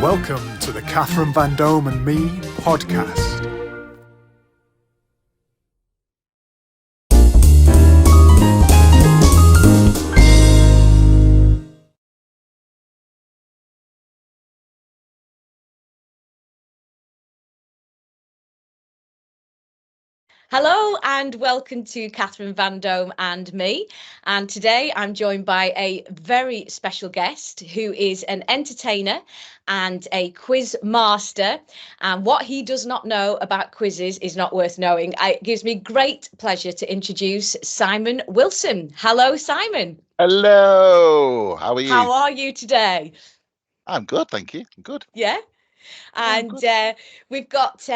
Welcome to the Catherine Vandome and Me podcast. Hello and welcome to Catherine Vandome and Me. And today I'm joined by a very special guest who is an entertainer and a quiz master. And what he does not know about quizzes is not worth knowing. It gives me great pleasure to introduce Simon Wilson. Hello, Simon. Hello, how are you? How are you today? I'm good, thank you. I'm good. Yeah. I'm And good. we've got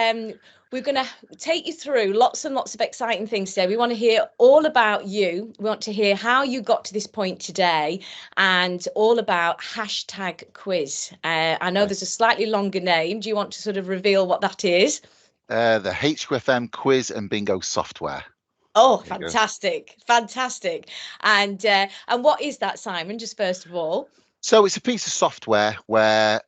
we're going to take you through lots and lots of exciting things today. We want to hear all about you. We want to hear how you got to this point today and all about hashtag quiz. I know there's a slightly longer name. Do you want to sort of reveal what that is? The HQFM quiz and bingo software. Oh, fantastic. Fantastic. And what is that, Simon, just first of all? So it's a piece of software where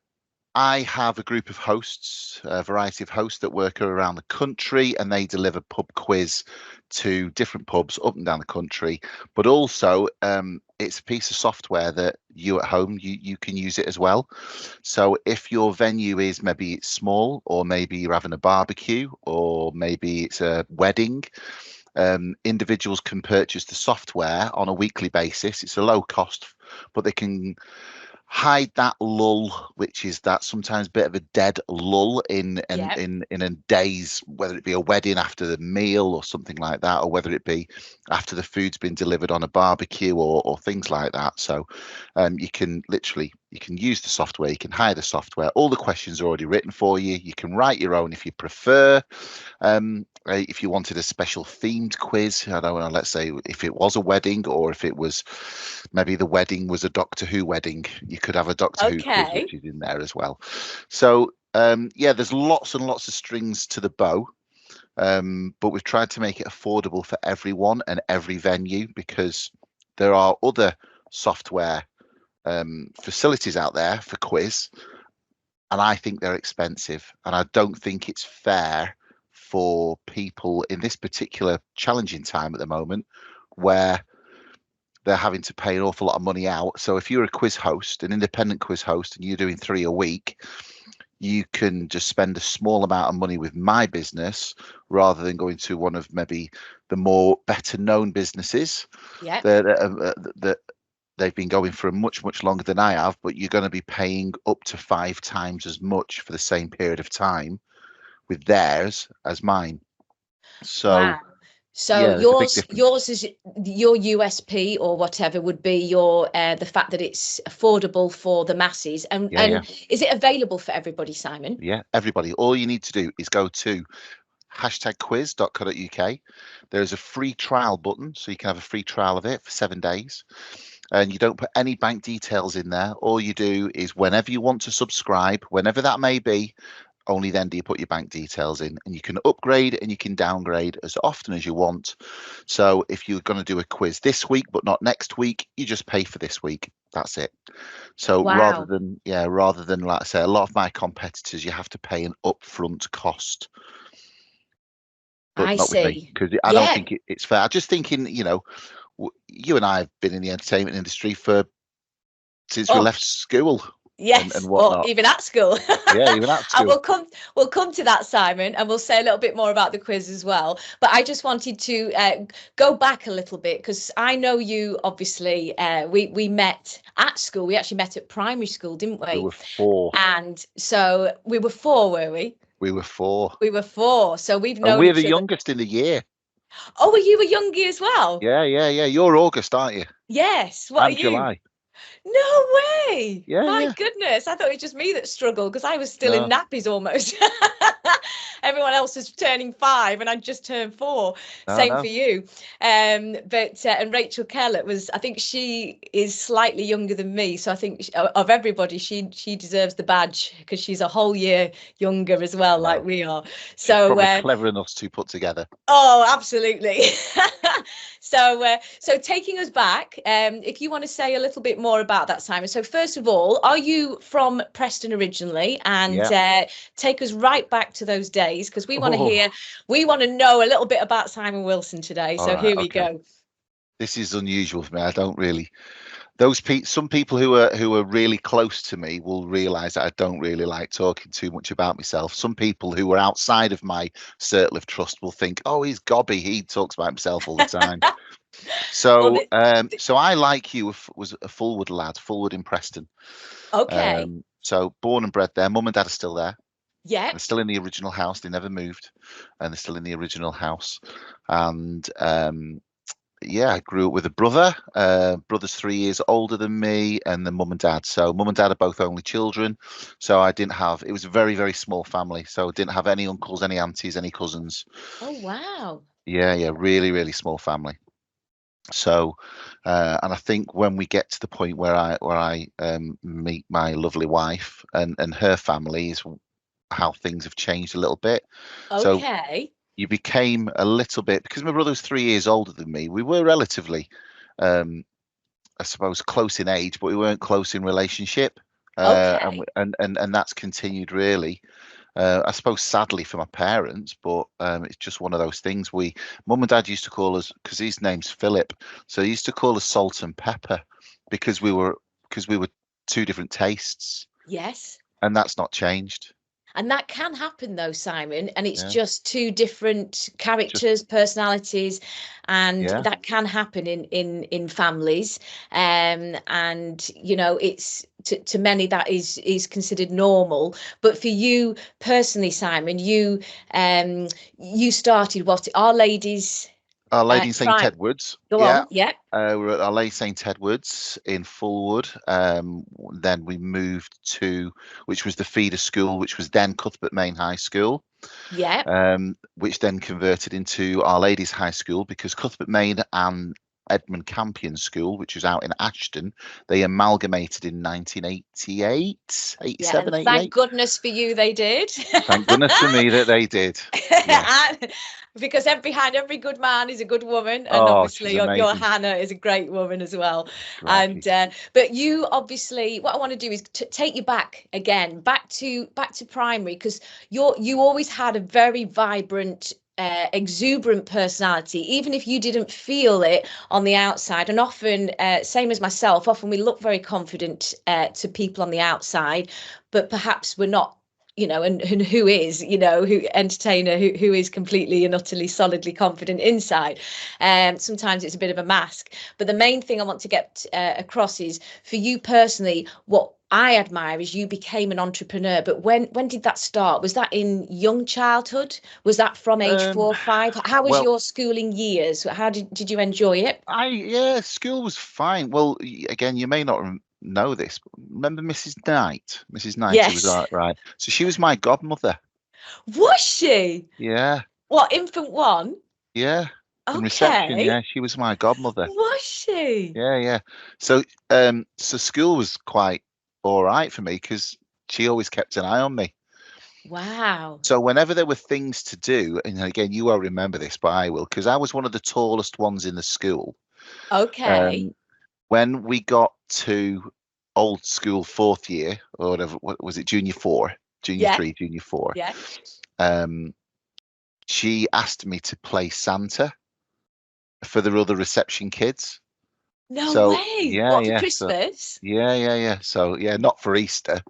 I have a group of hosts, a variety of hosts that work around the country, and they deliver pub quiz to different pubs up and down the country. But also, it's a piece of software that you at home, you can use it as well. So if your venue is maybe it's small, or maybe you're having a barbecue, or maybe it's a wedding, individuals can purchase the software on a weekly basis. It's a low cost, but they can hide that lull, which is that sometimes bit of a dead lull in a day's, whether it be a wedding after the meal or something like that, or whether it be after the food's been delivered on a barbecue or things like that. So you can use the software, you can hire the software, all the questions are already written for you. You can write your own if you prefer. If you wanted a special themed quiz, I don't know, let's say if it was a wedding, or if it was maybe the wedding was a Doctor Who wedding, you could have a Doctor Who quiz, which is in there as well. So there's lots and lots of strings to the bow, but we've tried to make it affordable for everyone and every venue, because there are other software facilities out there for quiz, and I think they're expensive, and I don't think it's fair for people in this particular challenging time at the moment where they're having to pay an awful lot of money out. So if you're a quiz host, an independent quiz host, and you're doing 3 a week, you can just spend a small amount of money with my business rather than going to one of maybe the more better known businesses that they've been going for much longer than I have, but you're going to be paying up to 5 times as much for the same period of time with theirs as mine. So wow. So yours is your USP or whatever would be your the fact that it's affordable for the masses, and is it available for everybody, Simon? Yeah, everybody. All you need to do is go to #quiz.co.uk. There's a free trial button, so you can have a free trial of it for 7 days. And you don't put any bank details in there. All you do is whenever you want to subscribe, whenever that may be, only then do you put your bank details in, and you can upgrade and you can downgrade as often as you want. So if you're going to do a quiz this week but not next week, you just pay for this week. That's it. So rather than like I say, a lot of my competitors, you have to pay an upfront cost. But I not see. with me, because I don't think it's fair. I'm just thinking, you and I have been in the entertainment industry since we left school. Yes, and whatnot. Or even at school. Yeah, even at school. And we'll come to that, Simon, and we'll say a little bit more about the quiz as well. But I just wanted to go back a little bit, because I know you, obviously, we met at school. We actually met at primary school, didn't we? We were 4. And so we were 4, were we? We were 4. We were 4. So we've known and we're the each other. youngest in the year. Oh, were you a youngie as well? Yeah. You're August, aren't you? Yes. What I'm are you? July. No way. Yeah. My goodness. I thought it was just me that struggled, because I was still in nappies almost. everyone else is turning 5 and I just turned 4. No, Same no. for you. But and Rachel Kellett I think she is slightly younger than me, so I think of everybody she deserves the badge because she's a whole year younger as well, like we are. She's So probably clever enough to put together. oh, absolutely. So taking us back, if you want to say a little bit more about that, Simon. So first of all, are you from Preston originally? And take us right back to those days, because we want to know a little bit about Simon Wilson today. So here we go. This is unusual for me. I don't really. Some people who are really close to me will realise that I don't really like talking too much about myself. Some people who are outside of my circle of trust will think, "Oh, he's gobby. He talks about himself all the time." So, so I, like you, was a Fulwood lad, Fulwood in Preston. Okay. So born and bred there. Mum and dad are still there. Yeah. They're still in the original house. They never moved, and they're still in the original house. And yeah, I grew up with a brother. Brother's 3 years older than me, and then mum and dad. So mum and dad are both only children. So I didn't have. It was a very, very small family. So I didn't have any uncles, any aunties, any cousins. Oh wow. Yeah, really, really small family. So, and I think when we get to the point where I meet my lovely wife and her family is how things have changed a little bit. So Okay. you became a little bit, because my brother was 3 years older than me. We were relatively, I suppose, close in age, but we weren't close in relationship. Okay. And that's continued really. I suppose sadly for my parents, but it's just one of those things. Mum and dad used to call us, because his name's Philip, so they used to call us salt and pepper because we were two different tastes, Yes. and that's not changed. And that can happen though, Simon, and it's Yeah, just two different just characters, personalities, and yeah. that can happen in families. And you know, it's to many that is considered normal. But for you personally, Simon, you started what, Our Ladies Our Lady in St Prime. Edwards. Go Yeah. on, yeah. We're at Our Lady St Edwards in Fulwood. Then we moved to, which was the feeder school, which was then Cuthbert Main High School. Yeah. Which then converted into Our Ladies High School, because Cuthbert Main and Edmund Campion School, which was out in Ashton, they amalgamated in 1988, Yeah, 87, and thank 88. goodness for you they did. Thank goodness for me that they did. Yeah. Because behind every good man is a good woman, and Oh, obviously she's your amazing. Hannah is a great woman as well. And Crikey. but you obviously, what I want to do is take you back again, back to primary, because you always had a very vibrant, exuberant personality, even if you didn't feel it on the outside. And often, same as myself, often we look very confident to people on the outside, but perhaps we're not, you know. And who is, you know, who entertainer who is completely and utterly solidly confident inside. Sometimes it's a bit of a mask, but the main thing I want to get across is, for you personally, what I admire is you became an entrepreneur. But when did that start? Was that in young childhood? Was that from age 4 or 5? How was Well, your schooling years? How did you enjoy it? yeah, school was fine. Well, again, you may not know this, but remember Mrs. Knight? Mrs. Knight, who was Yes. right. So she was my godmother. Was she? Yeah, What, infant one? yeah. In reception, Okay. yeah, she was my godmother. Was she? Yeah, yeah. So, so school was quite all right for me because she always kept an eye on me. Wow. So whenever there were things to do, and again, you won't remember this, but I will, because I was one of the tallest ones in the school. Okay. Um, when we got to old school fourth year, or whatever, what was it, junior 4, junior Yeah. 3, junior 4, Yeah. she asked me to play Santa for the other reception kids. No So way. yeah, What, for yeah. So Christmas? yeah. So yeah, not for Easter.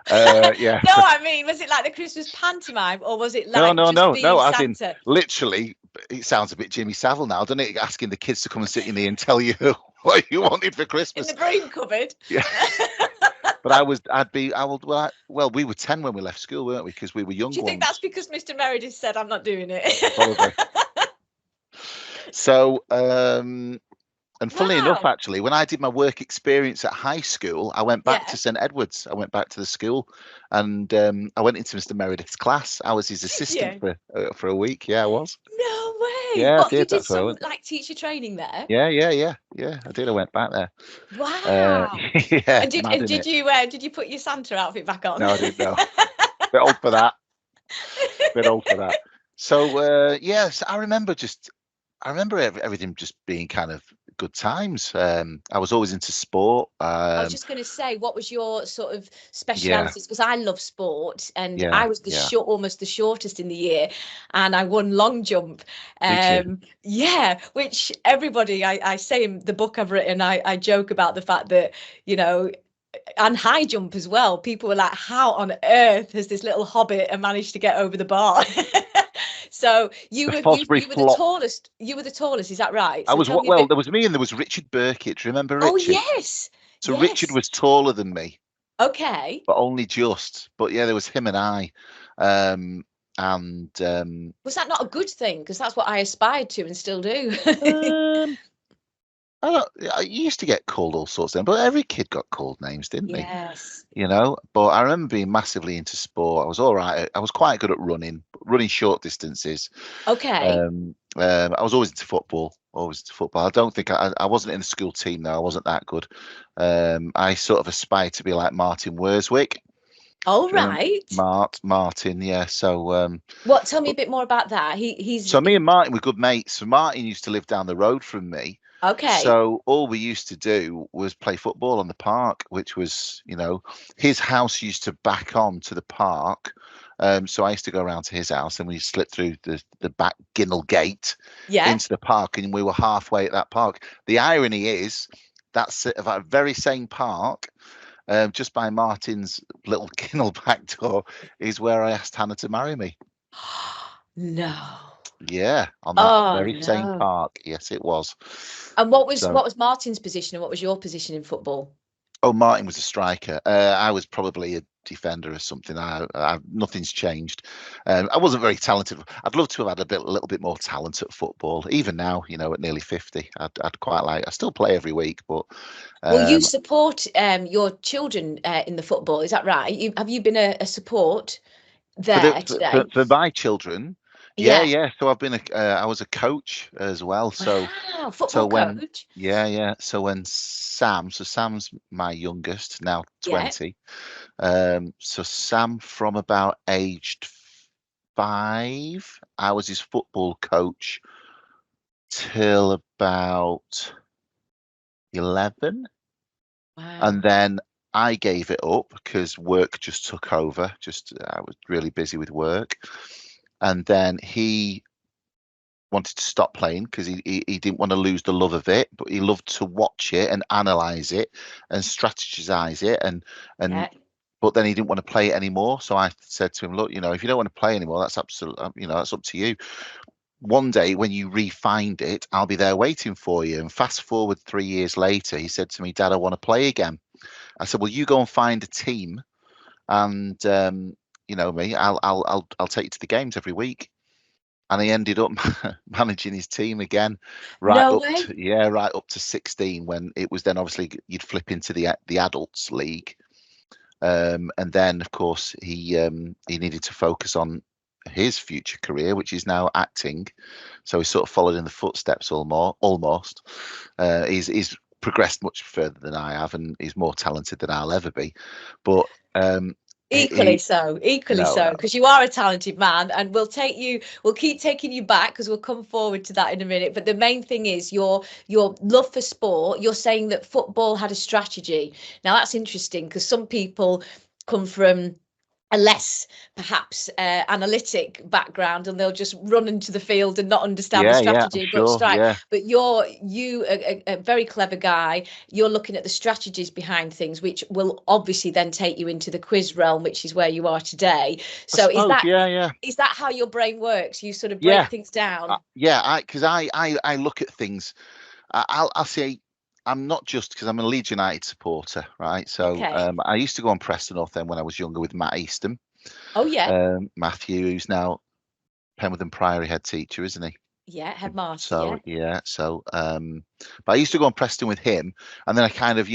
Yeah. No, I mean, was it like the Christmas pantomime, or was it No, like no, just no, being no. As in, Santa literally, it sounds a bit Jimmy Savile now, doesn't it? Asking the kids to come and sit in there and tell you what you wanted for in the Christmas. broom cupboard? Yeah. But well, we were 10 when we left school, weren't we? Because we were young Do you think that's ones, because Mr. Meredith said, I'm not doing it? probably. So, And funnily enough, Wow. actually, when I did my work experience at high school, I went back Yeah. to St Edward's. I went back to the school, and I went into Mr Meredith's class. I was his Did assistant you? for a week. Yeah, I was. No way. Yeah, I What, you did. did That's where I some went. like teacher training there? Yeah. I did. I went back there. Wow. Yeah, And did mad and in it. did you put your Santa outfit back on? No, I didn't know. Bit old for that. Bit old for that. So yes, I remember everything just being kind of good times. I was always into sport. I was just going to say, what was your sort of Yeah, specialities? Because I love sport, and yeah, I was the yeah. almost the shortest in the year, and I won long jump. Did you? Yeah, which everybody, I say in the book I've written, I joke about the fact that, you know, and high jump as well. People were like, "How on earth has this little hobbit managed to get over the bar?" So The you were Fosbury you were the flop. tallest. You were the tallest. Is that right? I So was tell what? me a Well, bit. there was me and there was Richard Burkitt. Remember Oh Richard? yes, So Richard yes. was taller than me, Okay. but only just. But yeah, there was him and I. Um, and Was that not a good thing? Because that's what I aspired to and still do. um, I used to get called all sorts of names, but every kid got called names, didn't they? Yes. You know, but I remember being massively into sport. I was all right. I was quite good at running short distances. Okay. I was always into football, always into football. I don't think I wasn't in the school team though. I wasn't that good. I sort of aspired to be like Martin Wurswick. All Do you remember right. Martin? Yeah. What? Tell me a But- bit more about that. so me and Martin were good mates. So Martin used to live down the road from me. Okay. So all we used to do was play football on the park, which was, his house used to back on to the park. So I used to go around to his house and we slipped through the back Ginnell gate Yeah. into the park, and we were halfway at that park. The irony is that's at that very same park, just by Martin's little Ginnell back door, is where I asked Hannah to marry me. No. Yeah, on that Oh very same no. park. Yes, it was. And what was So. Martin's position and what was your position in football? Oh, Martin was a striker. I was probably a defender or something. Nothing's changed. I wasn't very talented. I'd love to have had a little bit more talent at football. Even now, at nearly 50, I'd quite like. I still play every week, but Well, you um, support your children in the football, is that right? Have you been a support for the there today? for my children, yeah, Yeah. yeah. So I was a coach as well. Wow, So football when coach. yeah, yeah. So when Sam's my youngest, now Yeah. 20. So Sam, from about aged 5, I was his football coach till about 11, and Wow. then I gave it up because work just took over. Just I was really busy with work, and then he wanted to stop playing because he didn't want to lose the love of it, but he loved to watch it and analyze it and strategize it, and Yeah. but then he didn't want to play it anymore. So I said to him, look, if you don't want to play anymore, that's absolutely, that's up to you. One day when you re-find it, I'll be there waiting for you. And fast forward 3 years later, he said to me, Dad, I want to play again. I said, well, you go and find a team, and you know me, I'll take you to the games every week. And he ended up managing his team again, No way. right up to 16, when it was then obviously you'd flip into the adults league. And then, of course, he needed to focus on his future career, which is now acting. So he sort of followed in the footsteps almost. He's progressed much further than I have, and he's more talented than I'll ever be. But Equally so, equally no, so, no, because you are a talented man, and we'll keep taking you back because we'll come forward to that in a minute. But the main thing is your love for sport. You're saying that football had a strategy. Now that's interesting because some people come from a less perhaps analytic background and they'll just run into the field and not understand the yeah, I'm strategy but sure, strike. yeah. But a very clever guy. You're looking at the strategies behind things, which will obviously then take you into the quiz realm, which is where you are today. I So suppose, yeah, yeah. is that how your brain works? You sort of break Yeah, things down. yeah. Because I look at things. I'll say I'm not just because I'm a Leeds United supporter, right? So Okay. I used to go on Preston North End when I was younger with Matt Easton, Oh yeah. Matthew, who's now Penwith and Priory head teacher, isn't he? Yeah, headmaster. So Yeah. yeah, but I used to go on Preston with him, and then I kind of,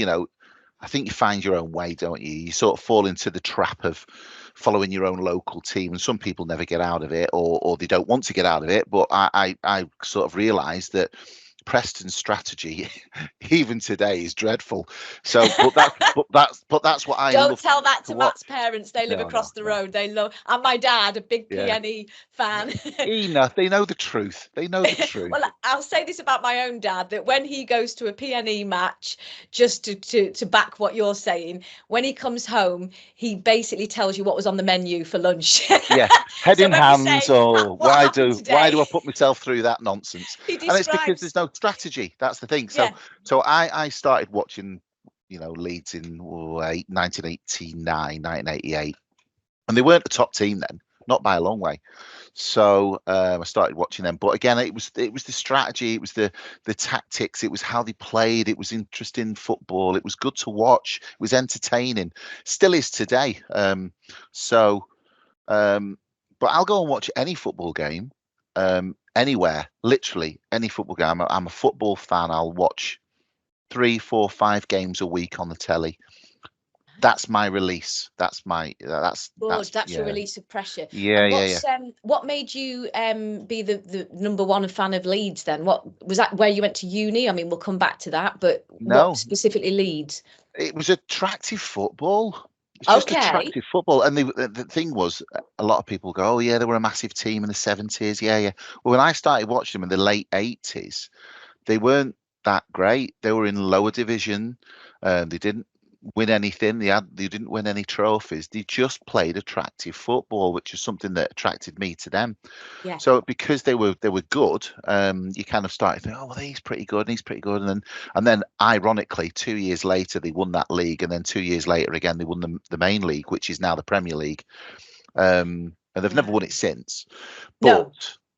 I think you find your own way, don't you? You sort of fall into the trap of following your own local team, and some people never get out of it, or they don't want to get out of it. But I sort of realised that Preston's strategy, even today, is dreadful. So, but that's what I Don't love tell that to to Matt's watch. parents. They live No, across no, the no. road. They love, and my dad, a big Yeah, PNE fan. enough. They know the truth. They know the truth. Well, I'll say this about my own dad, that when he goes to a PNE match, just to back what you're saying, when he comes home, he basically tells you what was on the menu for lunch. Yeah, head So in when you hands, say, or what why happened do why do today? I put myself through that nonsense? He And it's because describes, there's no strategy. That's the thing. So yeah, so I started watching, Leeds in 1989, 1988, and they weren't the top team then, not by a long way. So I started watching them, but again, it was the strategy, it was the tactics, it was how they played, it was interesting football, it was good to watch, it was entertaining, still is today. So. Um, but I'll go and watch any football game, anywhere, literally any football game. I'm a football fan. I'll watch 3, 4, 5 games a week on the telly. That's my release. good. That's That's your yeah, release of pressure. yeah, And yeah, yeah. what made you be the number one fan of Leeds then? What was that, where you went to uni? I mean, we'll come back to that, but what No, specifically Leeds? it was attractive football. It's just Okay. attractive football. And the thing was, a lot of people go, "Oh yeah, they were a massive team in the '70s." Yeah, yeah. Well, when I started watching them in the late '80s, they weren't that great. They were in lower division. They didn't win anything. They didn't win any trophies. They just played attractive football, which is something that attracted me to them. Yeah. So because they were good, you kind of started thinking, oh well, he's pretty good, and he's pretty good, and then ironically, 2 years later they won that league, and then 2 years later again they won the main league, which is now the Premier League, and they've never won it since. But No.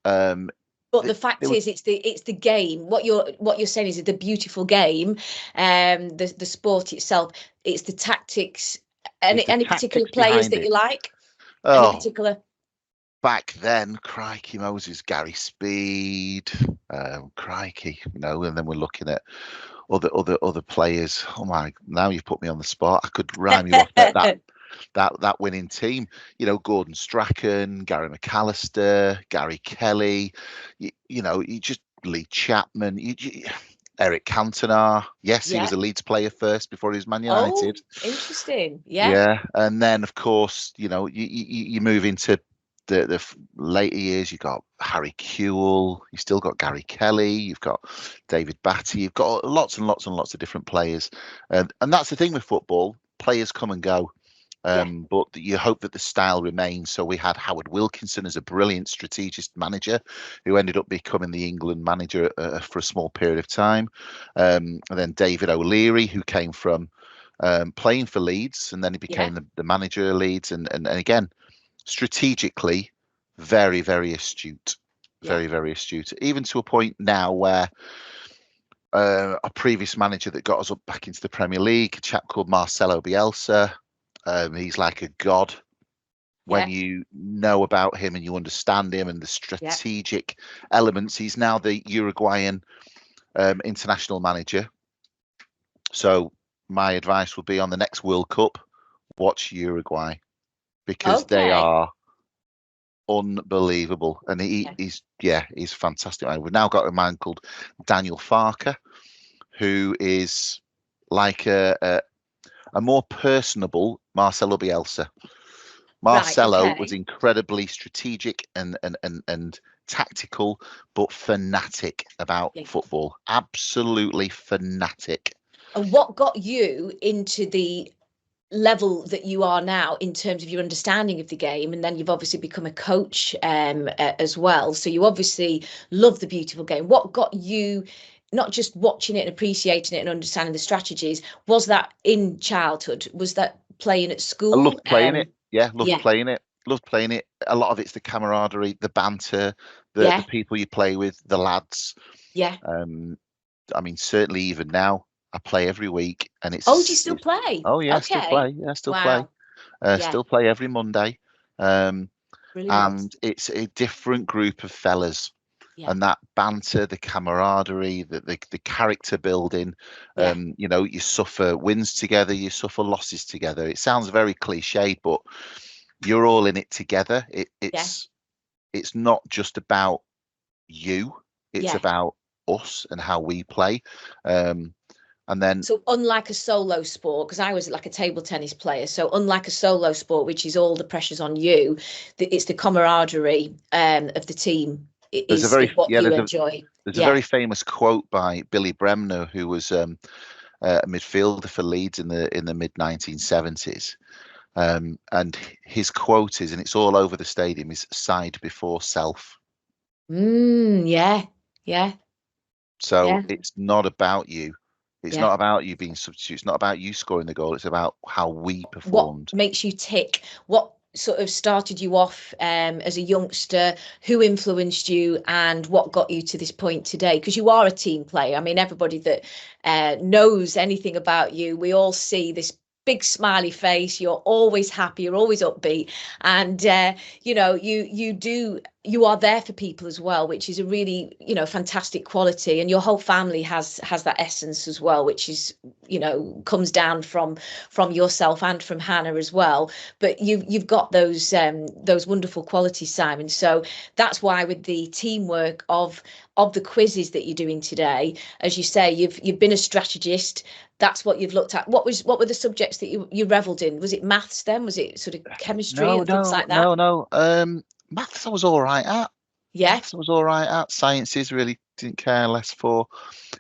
um, But they, the they fact were is, it's the game. What you're saying is the beautiful game, the sport itself. It's the tactics. it's the Any particular tactics players behind that it. you like? Any Oh, particular? back then, crikey Moses, Gary Speed, crikey, and then we're looking at other players. Oh my! Now you've put me on the spot. I could rhyme you off that winning team. Gordon Strachan, Gary McAllister, Gary Kelly. You just Lee Chapman. Eric Cantona. Yes, he Yeah. was a Leeds player first before he was Man Oh, United. interesting. Yeah. Yeah, and then of course, you move into the later years. You've got Harry Kewell. You've still got Gary Kelly. You've got David Batty. You've got lots and lots and lots of different players, and that's the thing with football. Players come and go. Yeah. But you hope that the style remains. So we had Howard Wilkinson as a brilliant strategist manager who ended up becoming the England manager for a small period of time. And then David O'Leary, who came from playing for Leeds, and then he Yeah. became the manager of Leeds. And again, strategically, very, very astute. Yeah. Very, very astute. Even to a point now where a previous manager that got us up back into the Premier League, a chap called Marcelo Bielsa, he's like a god when Yeah. you know about him and you understand him and the Yeah. strategic elements. He's now the Uruguayan international manager. So my advice would be on the next World Cup, watch Uruguay because they Okay. are unbelievable. And Yeah. he's fantastic. We've now got a man called Daniel Farker, who is like a more personable Marcelo Bielsa. Right. Marcelo was Okay. incredibly strategic and tactical, but fanatic about Yeah. football. Absolutely fanatic. And what got you into the level that you are now in terms of your understanding of the game, and then you've obviously become a coach as well, so you obviously love the beautiful game. What got you not just watching it and appreciating it and understanding the strategies? Was that in childhood? Was that playing at I school? loved playing it. Yeah, loved Yeah. playing it. Loved playing it. A lot of it's the camaraderie, the banter, the Yeah. people you play with, the lads. Yeah. Um, I mean, certainly even now, I play every week, and Oh, do you still play? oh yeah, I still Okay. play. Yeah, I still play. Wow. Yeah. Still play every Monday. Um, Brilliant. and it's a different group of fellas. and that banter, the camaraderie, the character building. Yeah. You know, you suffer wins together, you suffer losses together. It sounds very cliched, but you're all in it together. Yeah. It's not just about you, it's Yeah. about us and how we play. And then, so unlike a solo sport, because I was like a table tennis player, so unlike a solo sport, which is all the pressure's on you, it's the camaraderie of the team there's a is very what you enjoy. there's a Yeah. very famous quote by Billy Bremner, who was a midfielder for Leeds in the mid 1970s. And his quote is, and it's all over the stadium, is "side before self." Yeah. Yeah. So Yeah. it's not about you. It's Yeah. not about you being substitute. It's not about you scoring the goal. It's about how we What performed. makes you tick? What sort of started you off as a youngster? Who influenced you, and what got you to this point today? Because you are a team player. I mean, everybody that knows anything about you, we all see this big smiley face. You're always happy. You're always upbeat, and you know, you are there for people as well, which is a really, you know, fantastic quality. And your whole family has that essence as well, which is, you know, comes down from yourself and from Hannah as well. But you've got those wonderful qualities, Simon. So that's why with the teamwork of the quizzes that you're doing today, as you say, you've been a strategist. That's what you've looked at. What were the subjects that you reveled in? Was it maths then? Was it sort of chemistry No, and things no, like that? no, no. Maths I was all right at. Yeah. Maths I was all right at. Sciences really didn't care less for.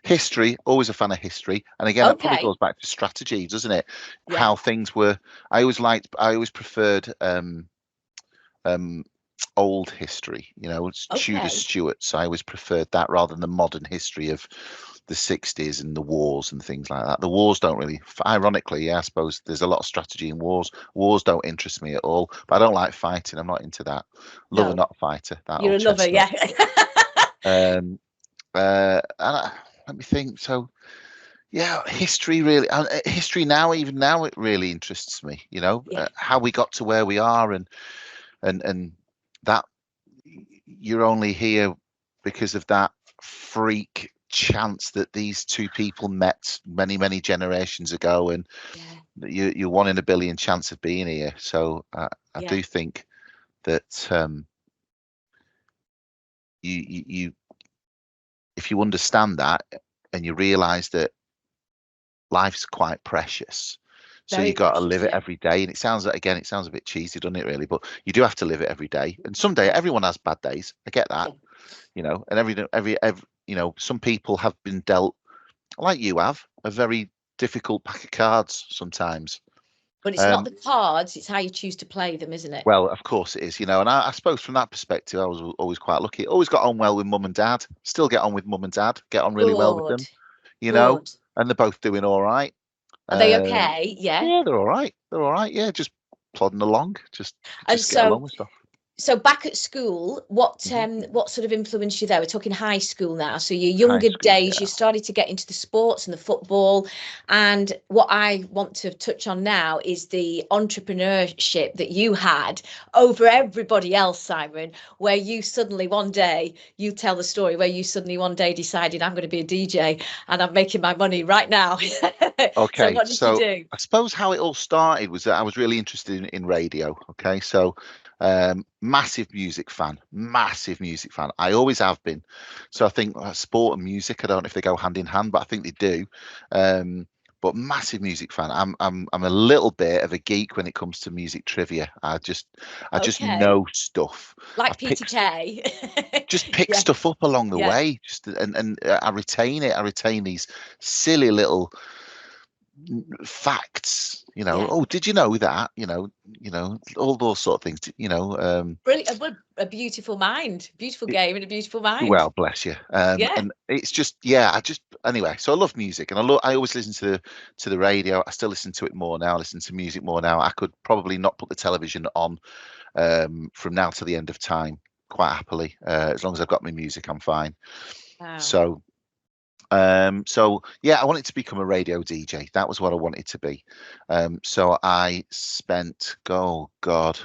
History, always a fan of history. And again, that probably Okay. goes back to strategy, doesn't it? Yeah. How things were. I always preferred old history, you know, it's Tudor Okay. Stuarts. I always preferred that rather than the modern history of the 60s and the wars and things like that. The wars don't really, ironically, yeah, I suppose there's a lot of strategy in wars. Wars don't interest me at all, but I don't like fighting. I'm not into that. Lover, No, not fighter, that you're old a lover. chestnut. Yeah. Let me think. So, yeah, history really, history now, even now, it really interests me, you know, Yeah. how we got to where we are, and that you're only here because of that freak chance that these two people met many generations ago, and Yeah. you're 1 in a billion chance of being here. So I Yeah. do think that you if you understand that and you realize that life's quite precious, so Very you got to precious. live it Yeah. every day. And it sounds like, again, it sounds a bit cheesy, doesn't it, really? But you do have to live it every day. And someday everyone has bad days. I get that, Yeah. you know. And every you know, some people have been dealt, like you have, a very difficult pack of cards sometimes. But it's not the cards; it's how you choose to play them, isn't it? Well, of course it is, you know. And I suppose from that perspective, I was always quite lucky. Always got on well with mum and dad. Still get on with mum and dad. Get on really well with Good. them, you know. Good. And they're both doing all right. Are they Um, okay? Yeah. yeah, they're all right. They're all right. Yeah, just plodding along. And Just get along so with stuff. back at school, Mhm. what sort of influenced you there? We're talking high school now. So your High younger school, days, yeah. you started to get into the sports and the football. And what I want to touch on now is the entrepreneurship that you had over everybody else, Simon, where you suddenly one day, you tell the story where you suddenly one day decided, I'm going to be a DJ and I'm making my money right now. So Okay, what did you so do? I suppose how it all started was that I was really interested in radio. Okay, so massive music fan, massive music fan. I always have been. So I think sport and music, I don't know if they go hand in hand, but I think they do. But massive music fan. I'm a little bit of a geek when it comes to music trivia. I just Okay. know stuff. Like I've picked PTK. just pick Yeah. stuff up along the Yeah. way, just and I retain it. I retain these silly little facts, you know. Yeah. Oh, did you know that, you know, all those sort of things, you know. Brilliant. What a beautiful mind. Beautiful it, game and a beautiful mind. well, bless you. Yeah. And it's just, yeah, anyway, so I love music, and I always listen to the radio. I still listen to it more now. I listen to music more now. I could probably not put the television on from now to the end of time quite happily. As long as I've got my music, I'm fine. Wow. So So yeah, I wanted to become a radio DJ. That was what I wanted to be. So I spent, oh God,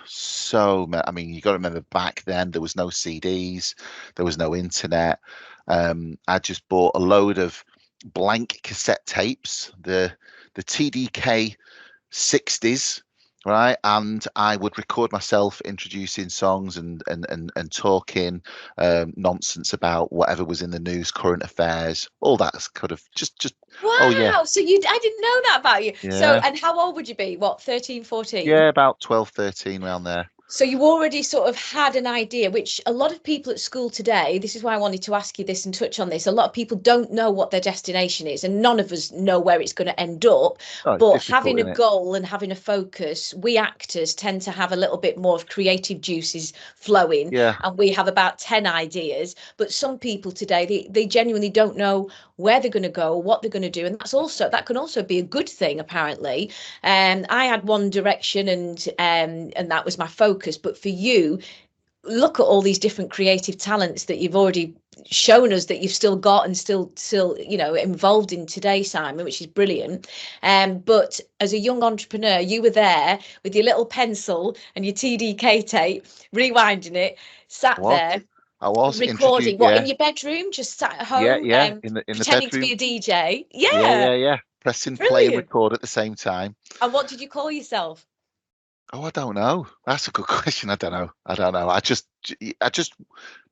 I mean, you got to remember back then there was no CDs, there was no internet. I just bought a load of blank cassette tapes, the TDK 60s, right? And I would record myself introducing songs and talking nonsense about whatever was in the news, current affairs, all that kind of just. Oh yeah, Wow. So I didn't know that about you. So, yeah, and how old would you be? What, 13, 14? yeah, about 12, 13 around there. So you already sort of had an idea, which a lot of people at school today, this is why I wanted to ask you this and touch on this. A lot of people don't know what their destination is, and none of us know where it's going to end up. Oh, it's But difficult, having a isn't it? goal and having a focus, we actors tend to have a little bit more of creative juices flowing, Yeah, and we have about 10 ideas. But some people today, they genuinely don't know where they're going to go, what they're going to do. And that can also be a good thing, apparently. I had one direction, and that was my focus. But for you, look at all these different creative talents that you've already shown us that you've still got and still involved in today, Simon, which is brilliant. But as a young entrepreneur, you were there with your little pencil and your TDK tape, rewinding it, sat what there I was introduced. recording. What, Yeah, in your bedroom, just sat at yeah, home, yeah, in the pretending to be bedroom. a DJ? Yeah, Yeah, yeah, yeah. Pressing play and brilliant. record at the same time. And what did you call yourself? Oh, I don't know. That's a good question. I don't know. I just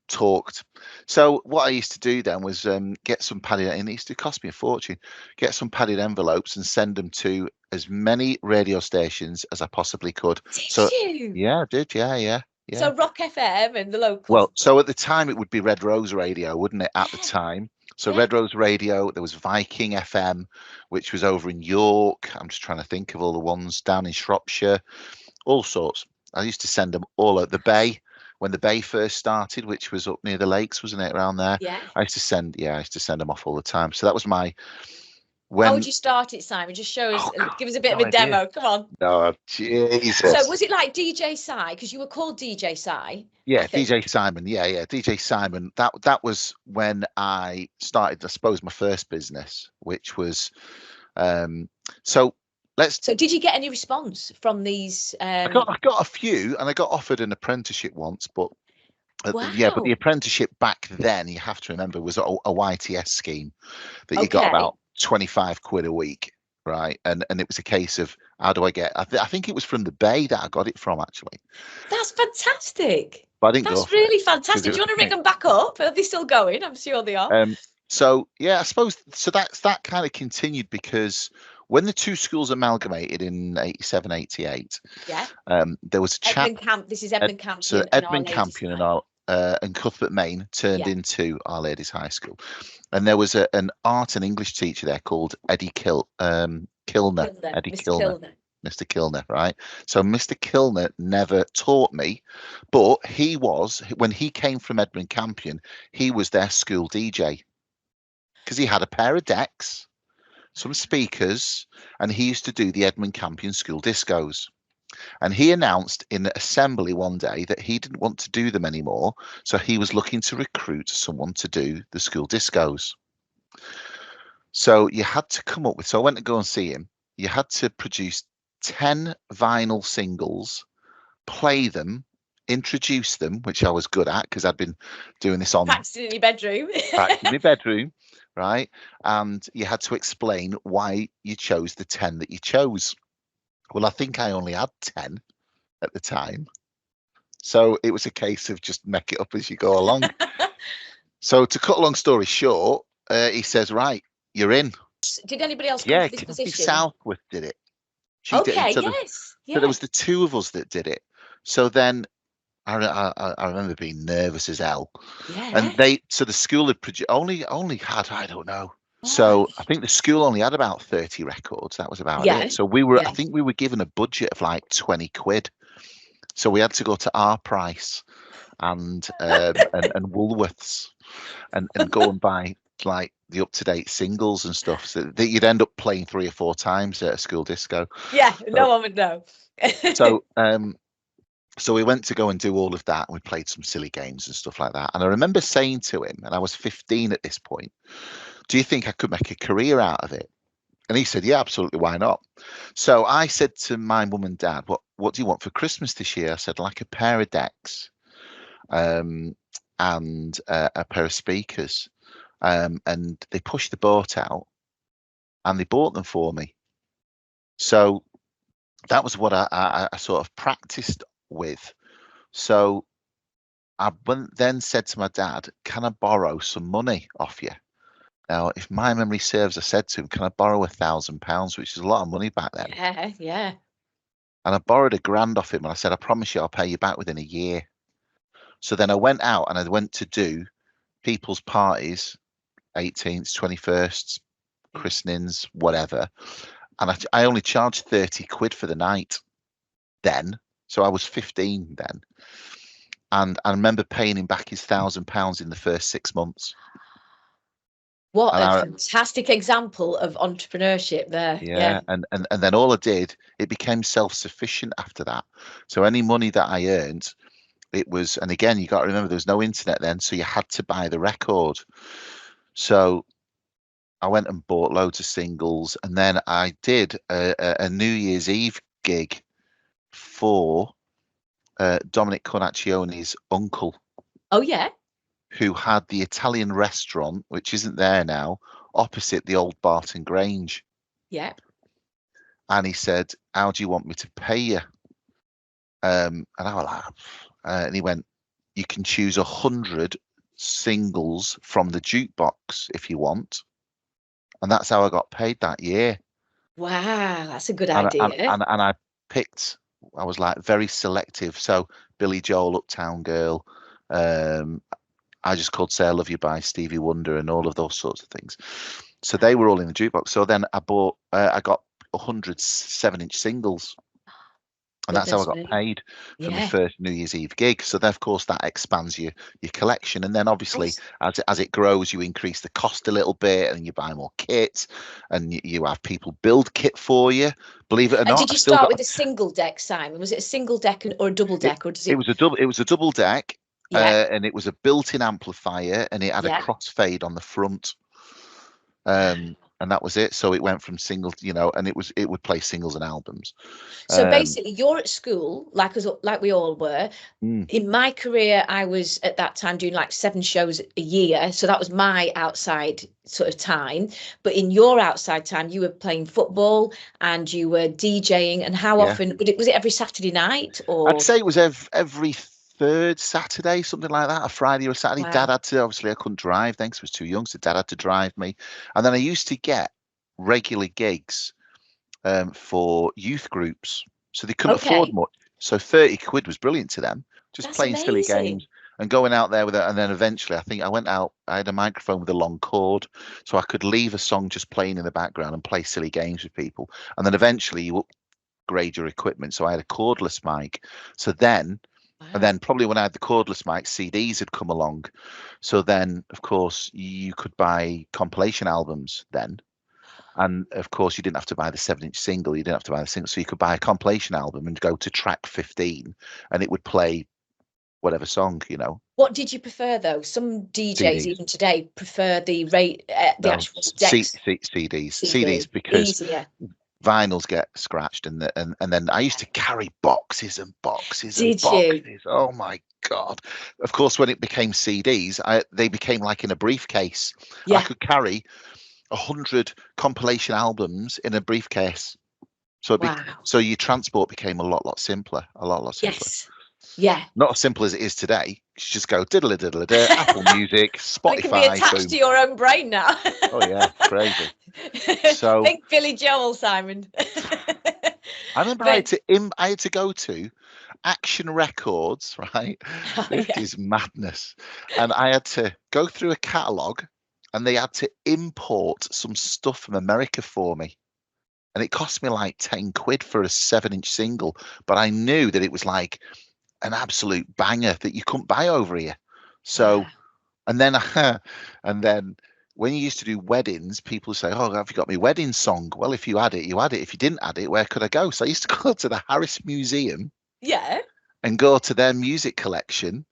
talked. So what I used to do then was get some padded, and it used to cost me a fortune, get some padded envelopes and send them to as many radio stations as I possibly could. So Did you? yeah, I did. Yeah, yeah, yeah. So Rock FM and the local. Well, so at the time it would be Red Rose Radio, wouldn't it? At the Yeah, time. So yeah. Red Rose Radio, there was Viking FM, which was over in York. I'm just trying to think of all the ones down in Shropshire, all sorts. I used to send them all at the Bay when the Bay first started, which was up near the lakes, wasn't it? Around there. Yeah. I used to send them off all the time. So that was my How would when. you start it, Simon? Just show us, Oh God, give us a bit no of a idea. demo. Come on. No, So Jesus. was it like DJ Sai? Because you were called DJ Sai, I Yeah, think. DJ Simon. Yeah, yeah, DJ Simon. That was when I started, I suppose, my first business, which was so let's. So did you get any response from these? I got a few, and I got offered an apprenticeship once, but yeah, but the Wow. apprenticeship back then, you have to remember, was a YTS scheme that you got Okay. about 25 quid a week, right? And it was a case of how do I get? I think it was from the Bay that I got it from actually, That's fantastic. but I didn't go That's for it really because fantastic. it Do you was. want to ring them back up? Are they still going? I'm sure they are. So yeah, I suppose so. That kind of continued because when the two schools amalgamated in 87, 88, Yeah. there was a chap. This is Edmund So Campion and Our Edmund Lady's Campion High. And Cuthbert Main turned Yeah. into Our Lady's High School, and there was an art and English teacher there called Kilner. Eddie Mr. Kilner. Kilner. Mr. Kilner, right? So Mr. Kilner never taught me, but when he came from Edmund Campion, he was their school DJ because he had a pair of decks, some speakers, and he used to do the Edmund Campion school discos. And he announced in assembly one day that he didn't want to do them anymore. So he was looking to recruit someone to do the school discos. So you had to come up with, so I went to go and see him. You had to produce 10 vinyl singles, play them, introduce them, which I was good at because I'd been doing this on Practicing in your bedroom. back in my bedroom, right? And you had to explain why you chose the 10 that you chose. Well, I think I only had 10 at the time. So it was a case of just make it up as you go along. So to cut a long story short, he says, right, you're in. Did anybody else come Yeah, for this Kathy position? Southworth did it. She did it. Okay, So yes. so there was the two of us that did it. So then I remember being nervous as hell. Yeah. And the school had only had, I don't know. So I think the school only had about 30 records. That was about Yeah. it. So I think we were given a budget of like 20 quid. So we had to go to Our Price and Woolworths and go and buy like the up-to-date singles and stuff so that you'd end up playing 3 or 4 times at a school disco. Yeah, no one would know. So we went to go and do all of that, and we played some silly games and stuff like that. And I remember saying to him, and I was 15 at this point, do you think I could make a career out of it? And he said, yeah, absolutely, why not? So I said to my mum and dad, what do you want for Christmas this year? I said, like a pair of decks, and a pair of speakers. And they pushed the boat out and they bought them for me. So that was what I sort of practiced with. So I then said to my dad, can I borrow some money off you? Now, if my memory serves, I said to him, can I borrow £1,000, which is a lot of money back then? Yeah, yeah. And I borrowed £1,000 off him and I said, I promise you I'll pay you back within a year. So then I went out and I went to do people's parties, 18th, 21st, christenings, whatever. And I only charged 30 quid for the night then. So I was 15 then. And I remember paying him back his £1,000 in the first 6 months. What a fantastic example of entrepreneurship there. Yeah. And then all I did, it became self-sufficient after that. So any money that I earned, it was, and again, you got to remember there was no internet then, so you had to buy the record. So I went and bought loads of singles, and then I did a New Year's Eve gig for Dominic Cornacchione's uncle. Oh, yeah. Who had the Italian restaurant, which isn't there now, opposite the old Barton Grange. Yeah. And he said, how do you want me to pay you? And I was like, and he went, you can choose 100 singles from the jukebox if you want. And that's how I got paid that year. Wow, that's a good idea. And I picked, I was like very selective. So Billy Joel, Uptown Girl, I Just Called Say I Love You by Stevie Wonder and all of those sorts of things. So they were all in the jukebox. So then I got 100 7-inch singles. And that's how I got paid for my first New Year's Eve gig. So then, of course, that expands your collection. And then obviously, as it grows, you increase the cost a little bit and you buy more kit and you have people build kit for you. Believe it or not. And did you start with a single deck, Simon? Was it a single deck or a double deck? It was a double deck. Yeah. And it was a built-in amplifier and it had a crossfade on the front. And that was it. So it went from singles, and it would play singles and albums. So basically, you're at school, like we all were. In my career, I was at that time doing like 7 shows a year. So that was my outside sort of time. But in your outside time, you were playing football and you were DJing. And how often was it every Saturday night? Or I'd say it was every third Saturday, something like that, a Friday or a Saturday. Wow. Dad had to, obviously I couldn't drive then because I was too young, so Dad had to drive me. And then I used to get regular gigs for youth groups, so they couldn't afford much. So 30 quid was brilliant to them, just playing silly games and going out there with it. And then eventually I think I went out, I had a microphone with a long cord, so I could leave a song just playing in the background and play silly games with people. And then eventually you upgrade your equipment, so I had a cordless mic. So then and then probably when I had the cordless mic, CDs had come along. So then, of course, you could buy compilation albums then. And, of course, you didn't have to buy the 7-inch single. You didn't have to buy the single. So you could buy a compilation album and go to track 15 and it would play whatever song, What did you prefer, though? Some DJs, CDs. Even today, prefer the actual decks. CDs because... vinyls get scratched and then I used to carry boxes and boxes and boxes. Oh my god. Of course, when it became CDs, they became like in a briefcase. I could carry 100 compilation albums in a briefcase. So so your transport became a lot simpler. Yes. Yeah. Not as simple as it is today. You just go diddle Apple Music, Spotify. It can be attached to your own brain now. Oh yeah, crazy. So think Billy Joel, Simon. I remember I had to go to Action Records, right? This is madness. And I had to go through a catalogue and they had to import some stuff from America for me. And it cost me like 10 quid for a 7-inch single. But I knew that it was like an absolute banger that you couldn't buy over here. So, and then when you used to do weddings, people say, oh, have you got my wedding song? Well, if you had it, you had it. If you didn't add it, where could I go? So I used to go to the Harris Museum and go to their music collection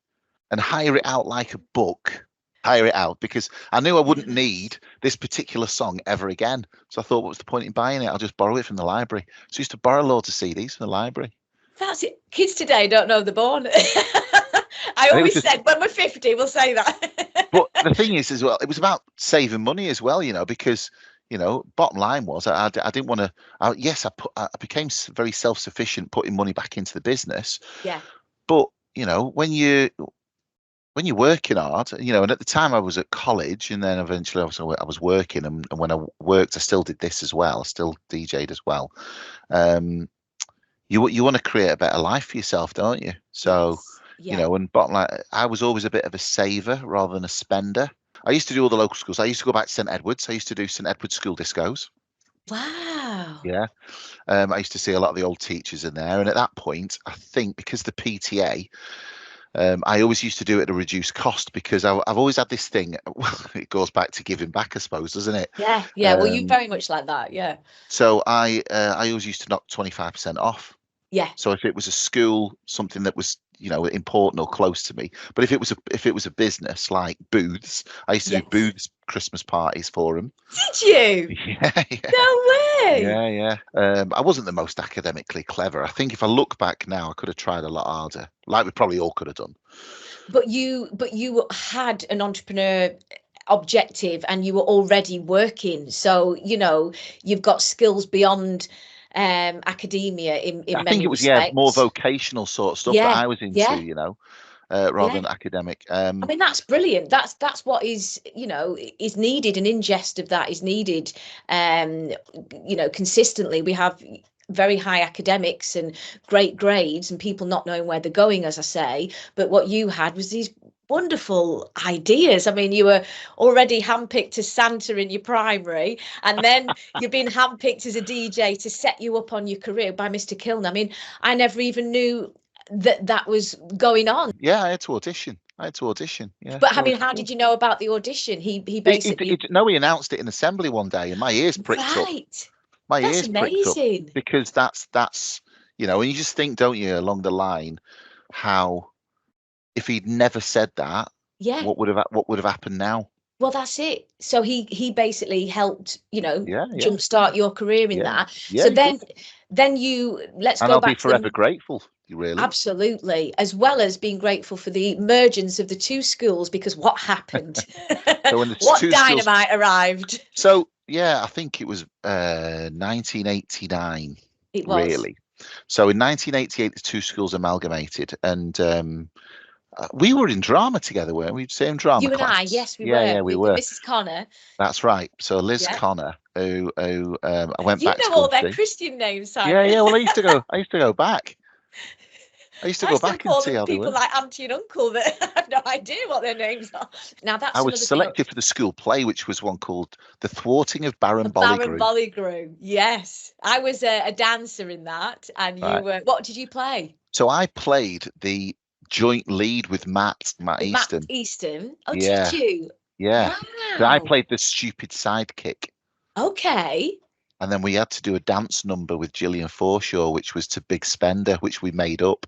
and hire it out like a book hire it out, because I knew I wouldn't need this particular song ever again. So I thought, what was the point in buying it? I'll just borrow it from the library. So I used to borrow loads of CDs from the library. That's it. Kids today don't know the born. I And it was always just, said when we're 50, we'll say that. but the thing is, as well, it was about saving money as well, because bottom line was I didn't want to. Yes, I became very self-sufficient, putting money back into the business. Yeah. But when you're working hard, and at the time I was at college, and then eventually I was working, and when I worked, I still did this as well. I still DJ'd as well. You want to create a better life for yourself, don't you? So, yes. Yeah. And bottom line, I was always a bit of a saver rather than a spender. I used to do all the local schools. I used to go back to St Edward's. I used to do St Edward's school discos. Wow. Yeah. I used to see a lot of the old teachers in there. And at that point, I think because the PTA, I always used to do it at a reduced cost, because I've always had this thing. It goes back to giving back, I suppose, doesn't it? Yeah. Yeah. Well, you very much like that. Yeah. So I always used to knock 25% off. Yeah. So if it was a school, something that was important or close to me, but if it was a business like booths, I used to do booths Christmas parties for them. Did you? Yeah. No way. Yeah. I wasn't the most academically clever. I think if I look back now, I could have tried a lot harder, like we probably all could have done. But you had an entrepreneur objective, and you were already working, so you've got skills beyond academia in I many think it was respects. more vocational sort of stuff that I was into, rather than academic. I mean, that's brilliant. That's what is is needed. An ingest of that is needed consistently. We have very high academics and great grades, and people not knowing where they're going, as I say. But what you had was these wonderful ideas. I mean, you were already handpicked as Santa in your primary, and then you've been handpicked as a DJ to set you up on your career by Mr. Kilner. I mean, I never even knew that was going on. Yeah, I had to audition. Yeah. But I mean, how did you know about the audition? He basically he announced it in assembly one day, and my ears pricked up. My ears pricked up, because that's and you just think, don't you, along the line, how if he'd never said that, what would have happened now? Well, that's it. So he basically helped, jumpstart jumpstart your career in that. Yeah, so then you I'll be forever grateful. Really, absolutely, as well as being grateful for the emergence of the two schools, because what happened? So when the what dynamite arrived? So I think it was 1989. It was really. So in 1988, the two schools amalgamated, and we were in drama together, weren't we? Same drama You class. and I, yes, we were. Yeah, we were. Mrs. Connor. That's right. So Liz Connor, who I went back to. You know all their Christian names, Simon. Yeah. Well, I used to go back. I used to go back and see how they were. People like auntie and uncle that I have no idea what their names are. Now that's. I was selected for the school play, which was one called "The Thwarting of Baron Bollygrew." Baron Bollygrew. Yes, I was a dancer in that, and you were. What did you play? So I played the joint lead with Matt Easton. Matt Easton. Oh, did you? Yeah. Wow. I played the stupid sidekick. Okay. And then we had to do a dance number with Gillian Forshaw, which was to Big Spender, which we made up.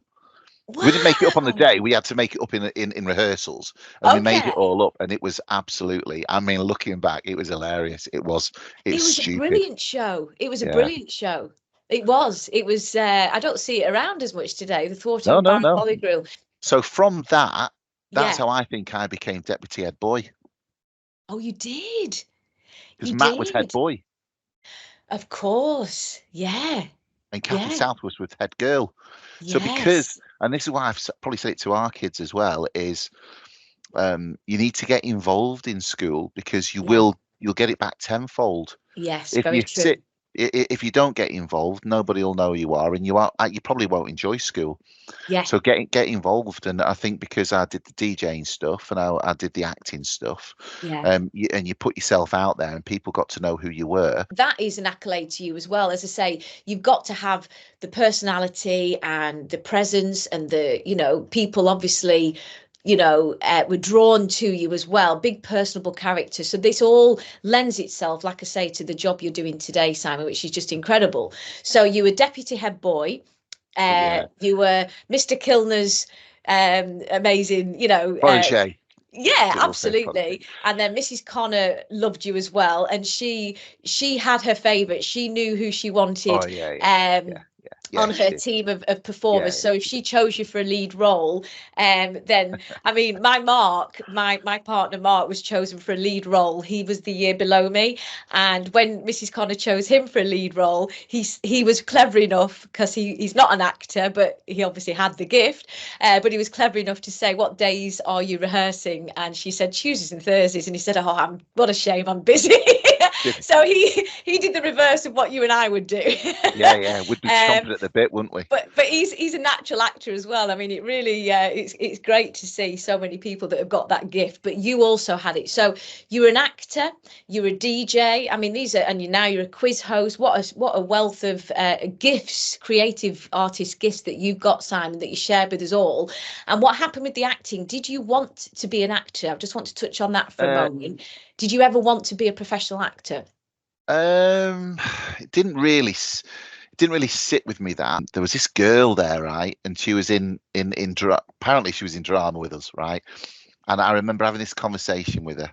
Wow. We didn't make it up on the day. We had to make it up in rehearsals, and we made it all up. And it was absolutely, I mean, looking back, it was hilarious. It was stupid. A brilliant show. It was a brilliant show. It was. I don't see it around as much today. The Thwarting of Baron Bollygrew. So from that's how I think I became deputy head boy. Oh, you did? Because Matt was head boy. Of course, yeah. And Cathy South was with head girl. So because, and this is why I've probably said it to our kids as well, is you need to get involved in school, because you'll get it back tenfold. Yes, if you true. If you don't get involved, nobody will know who you are, and you probably won't enjoy school. Yeah. So get involved, and I think because I did the DJing stuff and I did the acting stuff, and you put yourself out there, and people got to know who you were. That is an accolade to you as well. As I say, you've got to have the personality and the presence, and the people obviously. Were drawn to you as well, big personable character. So this all lends itself, like I say, to the job you're doing today, Simon, which is just incredible. So you were deputy head boy, you were Mr. Kilner's amazing, protege. Yeah, It was very positive. absolutely. And then Mrs. Connor loved you as well, and she had her favourite. She knew who she wanted Oh yeah, yeah, um yeah, on yeah. She her did. team of Yeah, performers. So if she chose you for a lead role, then I mean, my partner Mark was chosen for a lead role. He was the year below me, and when Mrs. Connor chose him for a lead role, he was clever enough, because he's not an actor, but he obviously had the gift. But he was clever enough to say, "What days are you rehearsing?" And she said Tuesdays and Thursdays, and he said, "Oh, what a shame, I'm busy." did. So he did the reverse of what you and I would do. Yeah, yeah. We'd be um, chomping at the bit, wouldn't we? but he's a natural actor as well. I mean, it really it's great to see so many people that have got that gift. But you also had it. So you're an actor, you're a DJ. I mean, these are, and now you're a quiz host. What a wealth of gifts, creative artist gifts that you've got, Simon, that you shared with us all. And what happened with the acting? Did you want to be an actor? I just want to touch on that for a moment. Did you ever want to be a professional actor? It didn't really sit with me that there was this girl there, right, and she was apparently she was in drama with us, right, and I remember having this conversation with her,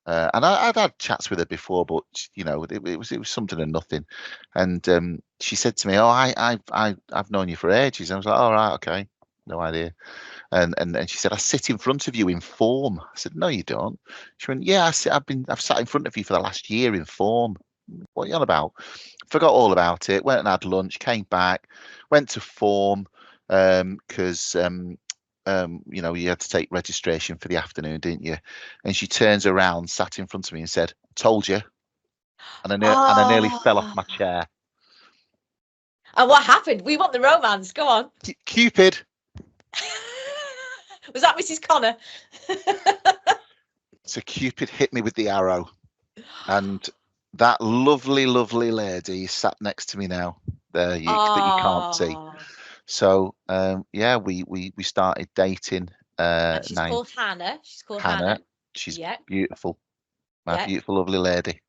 and I'd had chats with her before, but you know, it was something and nothing, and she said to me, "Oh, I've known you for ages." I was like, "All right, okay, no idea," and she said, "I sit in front of you in form." I said, "No, you don't." She went, "Yeah, I've sat in front of you for the last year in form." What are you on about? Forgot all about it. Went and had lunch. Came back. Went to form because you know, you had to take registration for the afternoon, didn't you? And she turns around, sat in front of me, and said, "Told you." And I nearly fell off Oh, my chair. and what happened? We want the romance. Go on. Cupid. Was that Mrs. Connor? So Cupid hit me with the arrow, and that lovely, lovely lady sat next to me now. There, that you can't see. Oh, So yeah, we started dating. and she's Nine called Hannah. She's called Hannah. Hannah. She's Yeah, beautiful. My yeah. beautiful, lovely lady.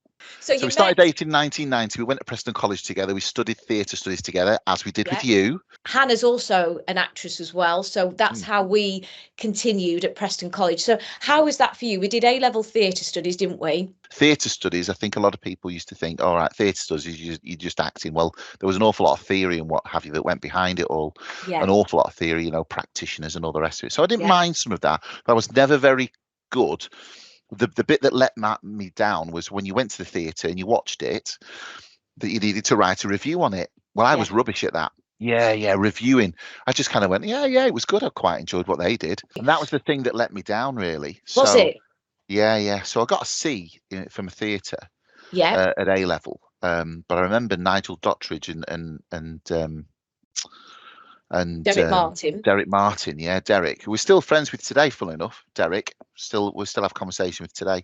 So So you we started met. dating in 1990. We went to Preston College together. We studied theatre studies together, as we did Yeah. with you. Hannah's also an actress as well. So that's Mm. how we continued at Preston College. So how was that for you? We did A-level theatre studies, didn't we? Theatre studies, I think a lot of people used to think, all right, theatre studies, you're just acting. Well, there was an awful lot of theory and what have you that went behind it all. Yeah, An awful lot of theory, you know, practitioners and all the rest of it. So I didn't yeah. mind some of that, but I was never very good. The bit that let me down was when you went to the theatre and you watched it, that you needed to write a review on it. Well, I Yeah. was rubbish at that. Yeah, reviewing. I just kind of went, yeah, it was good. I quite enjoyed what they did. And that was the thing that let me down, really. Was So, it? yeah. So I got a C from a theatre Yeah. at A level. But I remember Nigel Dottridge and Derek Martin. Derek Martin. Yeah, Derek, who we're still friends with today, funnily enough. Derek, we still have conversation with today.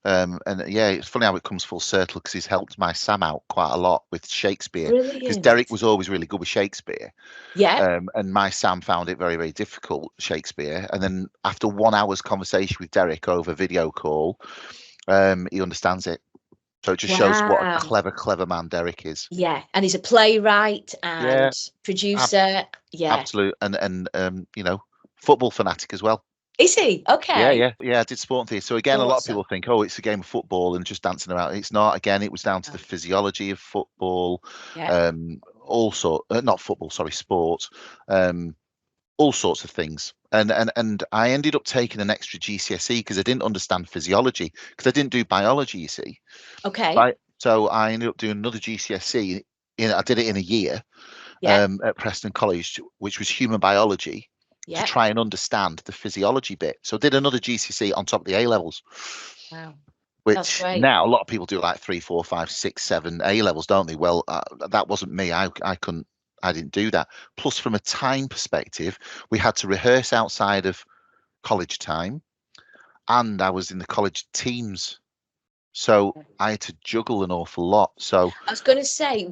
And yeah, it's funny how it comes full circle because he's helped my Sam out quite a lot with Shakespeare. Because Derek Brilliant. was always really good with Shakespeare, Yeah. and my Sam found it very, very difficult, Shakespeare. And then after 1 hour's conversation with Derek over video call, he understands it. So it just shows what a Wow. clever man Derek is. Yeah. And he's a playwright Yeah, and producer. Yeah. absolute, and you know, football fanatic as well. Is he? Okay. Yeah. I did sport and theatre. So again, a lot of Awesome. people think, oh, it's a game of football and just dancing around. It's not. Again, it was down to the physiology of football, Yeah. also not football, sorry, sport, all sorts of things. And I ended up taking an extra GCSE because I didn't understand physiology because I didn't do biology. You see, Okay. so I ended up doing another GCSE. I did it in a year Yeah. at Preston College, which was human biology, to Yeah. try and understand the physiology bit. So I did another GCSE on top of the A levels, Wow. That's which great. now a lot of people do like 3, 4, 5, 6, 7 A levels, don't they? Well, that wasn't me. I didn't do that. Plus, from a time perspective, we had to rehearse outside of college time, and I was in the college teams. So I had to juggle an awful lot. So I was going to say,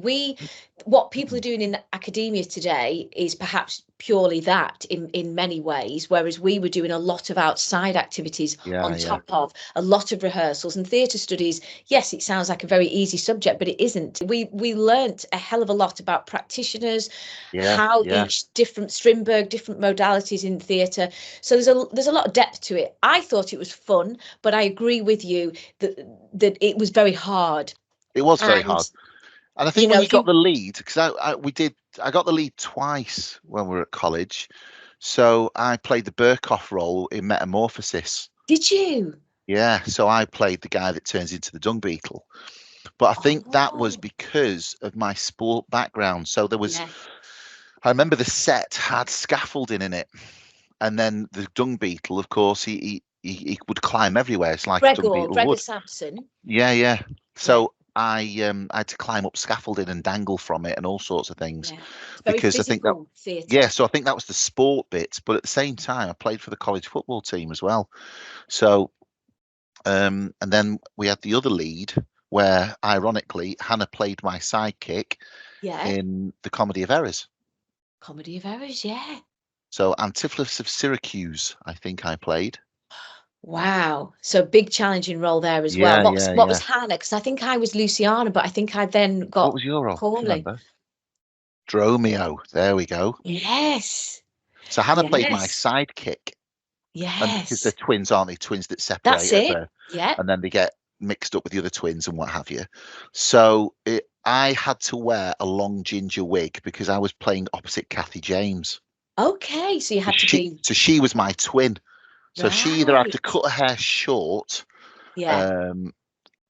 what people are doing in academia today is perhaps purely that in many ways, whereas we were doing a lot of outside activities on yeah, top of a lot of rehearsals and theatre studies. Yes, it sounds like a very easy subject, but it isn't. We learnt a hell of a lot about practitioners, yeah, how yeah. each different Strindberg, different modalities in theatre. So there's a lot of depth to it. I thought it was fun, but I agree with you that it was very hard. It was very And hard. And I you think when know, you got the lead, because I got the lead twice when we were at college. So I played the Burkhoff role in Metamorphosis. did you? Yeah, so I played the guy that turns into the dung beetle. But I think that was Oh, because of my sport background. So yeah. I remember the set had scaffolding in it, and then the dung beetle, of course, he would climb everywhere. It's like a dung beetle Gregor would. Samson. Yeah, yeah. Yeah, So I had to climb up scaffolding and dangle from it and all sorts of things yeah. It's very because I think that physical theatre. yeah, so I think that was the sport bit, but at the same time I played for the college football team as well. So and then we had the other lead where ironically Hannah played my sidekick Yeah. in the Comedy of Errors. Comedy of Errors, yeah. So Antipholus of Syracuse, I think I played. Wow. So big challenging role there as well. Yeah, What was yeah, what was yeah. Hannah? Because I think I was Luciana, but I think I then What got was your role? If you Pauline. remember? Dromio. There we go. Yes. So Hannah played my Yes. sidekick. And because they're Yes. twins, aren't they? Twins that That's separate at it. birth, Yeah. and then they get mixed up with the other twins and what have you. So I had to wear a long ginger wig because I was playing opposite Cathy James. Okay. So you So had to be she was my twin. So she either had to right. cut her hair short, Yeah. um,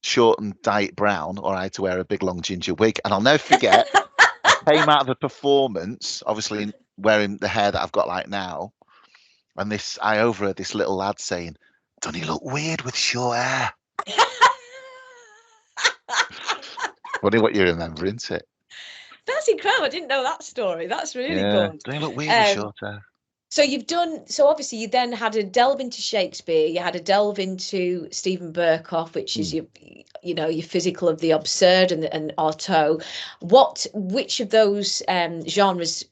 short and dye it brown, or I had to wear a big long ginger wig. And I'll never forget, I came out of a performance, obviously wearing the hair that I've got like now, and I overheard this little lad saying, "Don't he look weird with short hair?" Funny what you remember, isn't it? That's incredible. I didn't know that story. That's really Yeah. good. Don't he look weird with Um, short hair? so obviously you then had a delve into Shakespeare, you had a delve into Stephen Burkhoff, which is Hmm. your physical of the absurd and Artaud. Which of those genres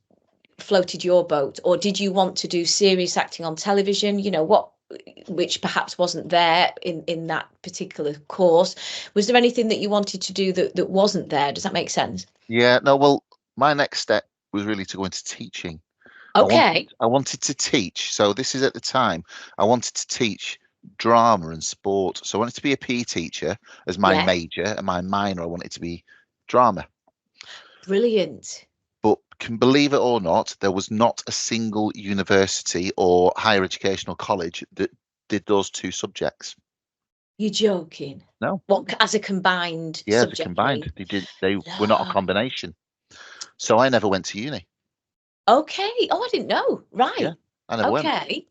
floated your boat, or did you want to do serious acting on television? Which perhaps wasn't there in that particular course. Was there anything that you wanted to do that wasn't there? Does that make sense? Yeah. No. Well, my next step was really to go into teaching. Okay. I wanted to teach. So this is at the time I wanted to teach drama and sport. So I wanted to be a PE teacher as my Yeah. major, and my minor I wanted to be drama. Brilliant. But can believe it or not, there was not a single university or higher educational college that did those two subjects. You're joking. No. What, as a combined Yeah, they're subject, you combined. mean? They were not a No. combination. So I never went to uni. Okay. Oh, I didn't know. Yeah, Right. I never went. Okay.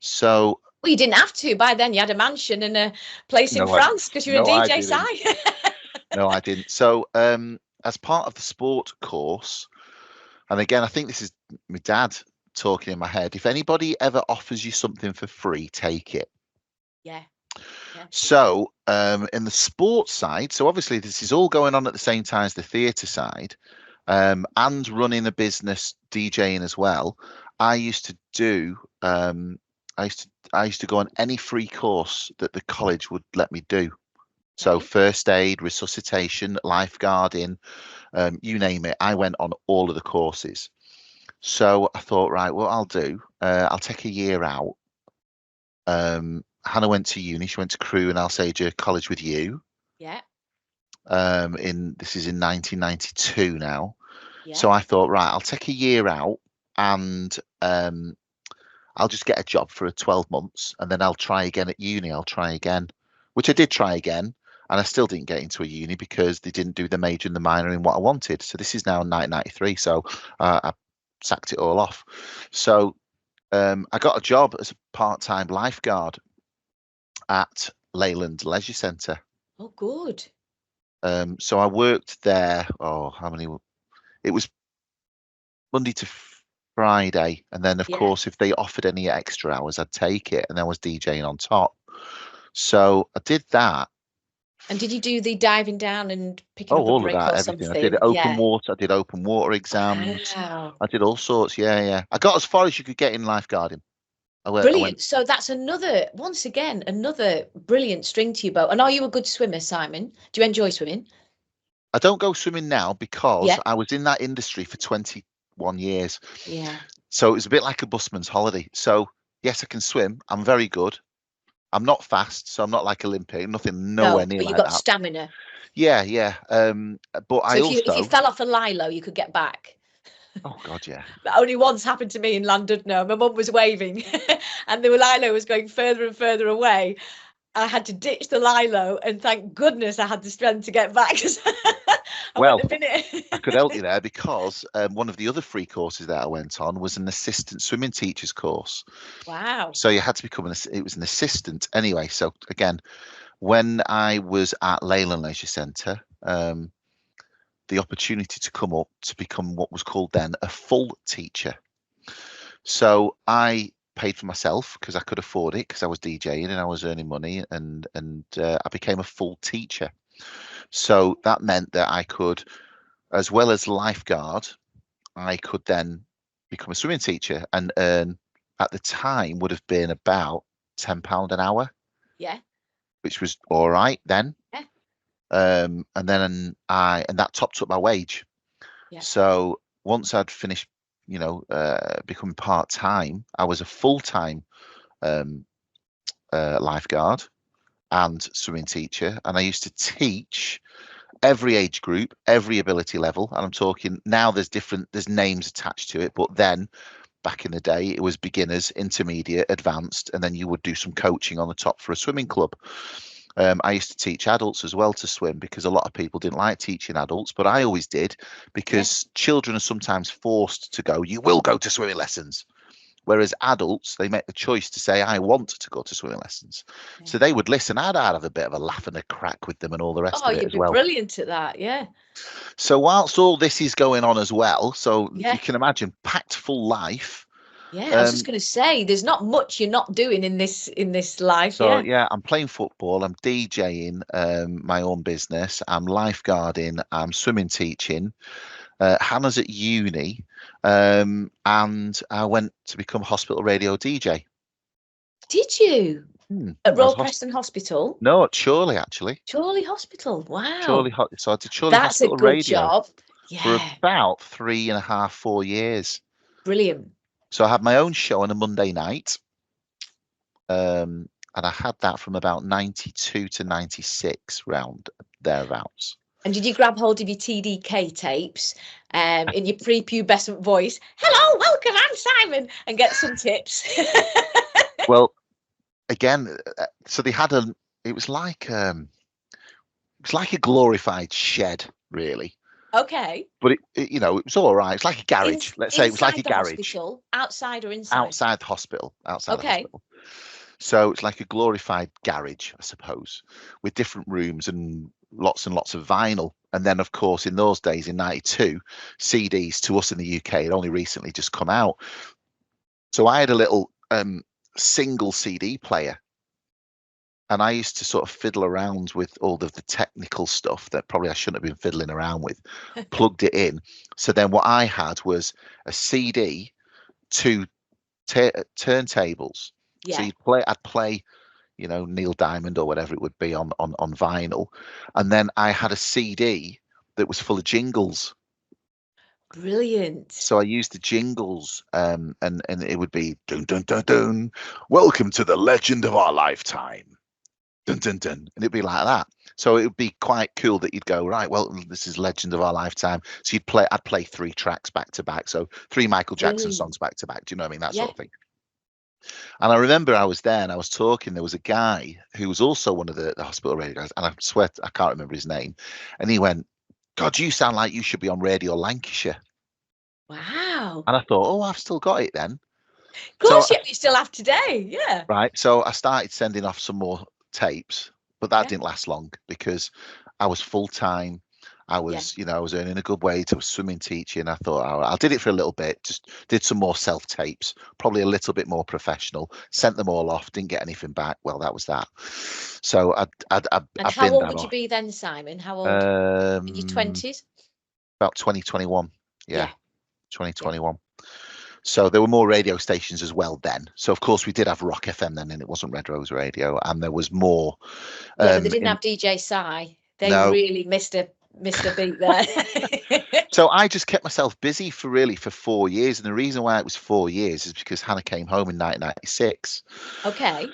So Well, you didn't have to. By then, you had a mansion and a place in no, I France because you're a no, I DJ, didn't. Si. No, I didn't. So as part of the sport course, and again, I think this is my dad talking in my head. If anybody ever offers you something for free, take it. Yeah. Yeah. So in the sports side, so obviously this is all going on at the same time as the theatre side, and running a business, DJing as well. I used to do. I used to go on any free course that the college would let me do. So Okay. first aid, resuscitation, lifeguarding, you name it. I went on all of the courses. So I thought, right, what I'll do, I'll take a year out. Hannah went to uni. She went to Crewe and Alsager College with you. Yeah. This is in 1992 now. Yeah. So I thought, right, I'll take a year out and I'll just get a job for 12 months and then I'll try again at uni. I'll try again, which I did try again. And I still didn't get into a uni because they didn't do the major and the minor in what I wanted. So this is now 1993. So I sacked it all off. So I got a job as a part-time lifeguard at Leyland Leisure Centre. Oh, good. So I worked there. Oh, how many? It was Monday to Friday, and then of Yeah. course, if they offered any extra hours, I'd take it, and then I was DJing on top. So I did that And did you do the diving down and picking Oh, up a all of break that, or everything. I did something? open Yeah. water. I did open water exams. Wow. I did all sorts. Yeah, yeah. I got as far as you could get in lifeguarding. I went. Brilliant. So that's another, once again, another brilliant string to your bow. And are you a good swimmer, Simon? Do you enjoy swimming? I don't go swimming now because Yeah. I was in that industry for 21 years. Yeah. So it was a bit like a busman's holiday. So yes, I can swim. I'm very good. I'm not fast, so I'm not like Olympic. Nothing, nowhere No, near but you've like got that. stamina. Yeah, yeah. But So I if you also. fell off a lilo, you could get back. Oh God, yeah. That only once happened to me in Llandudno. My mum was waving and the lilo was going further and further away. I had to ditch the lilo and thank goodness I had the strength to get back. I wouldn't Well, have been I could it. help you there because one of the other free courses that I went on was an assistant swimming teacher's course. Wow. So you had to become it was an assistant anyway. So again, when I was at Leyland Leisure Centre, the opportunity to come up to become what was called then a full teacher. So I paid for myself because I could afford it because I was DJing and I was earning money and I became a full teacher. So that meant that I could, as well as lifeguard, I could then become a swimming teacher and earn at the time would have been about £10 an hour, Yeah. which was all right then. Yeah. And that topped up my wage. Yeah. So once I'd finished, becoming part time, I was a full time lifeguard and swimming teacher, and I used to teach every age group, every ability level. And I'm talking now. There's names attached to it, but then back in the day, it was beginners, intermediate, advanced, and then you would do some coaching on the top for a swimming club. I used to teach adults as well to swim because a lot of people didn't like teaching adults, but I always did because children are sometimes forced to go, you will go to swimming lessons. Whereas adults, they make the choice to say, I want to go to swimming lessons. Yeah. So they would listen. I'd have a bit of a laugh and a crack with them and all the rest Oh, of it you'd as be well. brilliant at that. Yeah. So whilst all this is going on as well, so Yeah. you can imagine packed full life. Yeah. I was just going to say, there's not much you're not doing in this life. So Yeah. I'm playing football, I'm DJing my own business, I'm lifeguarding, I'm swimming teaching. Hannah's at uni, and I went to become hospital radio DJ. Did you? I At was Royal Preston Hospital? no, at Chorley actually. Chorley Hospital. Chorley, Wow. so I did Chorley That's a Hospital good Radio job. for Yeah. about 3.5, 4 years. Brilliant. So I had my own show on a Monday night, and I had that from about 92 to 96 round thereabouts. And did you grab hold of your TDK tapes in your prepubescent voice? Hello, welcome, I'm Simon, and get some tips. Well, again, so they had it was like a glorified shed, really. Okay. But it was all right. It's like a garage. Let's say it was like a Inside the garage hospital, outside or inside? outside the hospital. Outside the Okay. hospital. So it's like a glorified garage, I suppose, with different rooms and lots of vinyl. And then, of course, in those days, in '92, CDs to us in the UK had only recently just come out. So I had a little single CD player. And I used to sort of fiddle around with all of the technical stuff that probably I shouldn't have been fiddling around with, plugged it in. So then what I had was a CD, two turntables. So Yeah. I'd play, Neil Diamond or whatever it would be on vinyl. And then I had a CD that was full of jingles. Brilliant. So I used the jingles, and it would be dun dun dun dun. Welcome to the legend of our lifetime. Dun, dun, dun, and it'd be like that. So it would be quite cool that you'd go, right, well, this is legend of our lifetime. So I'd play 3 tracks back to back. So 3 Michael Jackson songs back to back. Do you know what I mean? That sort of thing. And I remember I was there and I was talking. There was a guy who was also one of the hospital radio guys. And I swear, I can't remember his name. And he went, God, you sound like you should be on Radio Lancashire. Wow. And I thought, oh, I've still got it then. Of course, you still have today. Yeah. Right. So I started sending off some more tapes, but that didn't last long because I was full time. I was, I was earning a good wage. I was swimming teaching. I thought, I did it for a little bit, just did some more self tapes, probably a little bit more professional, sent them all off, didn't get anything back. Well, that was that. So And I've how been old that would you off. be then, Simon? How old? In your 20s? About 2021. Yeah. Yeah. 2021. So there were more radio stations as well then. So of course we did have Rock FM then, and it wasn't Red Rose Radio, and there was more. Yeah, but they didn't have DJ Si. They really missed a beat there. So I just kept myself busy for 4 years, and the reason why it was 4 years is because Hannah came home in 1996. Okay.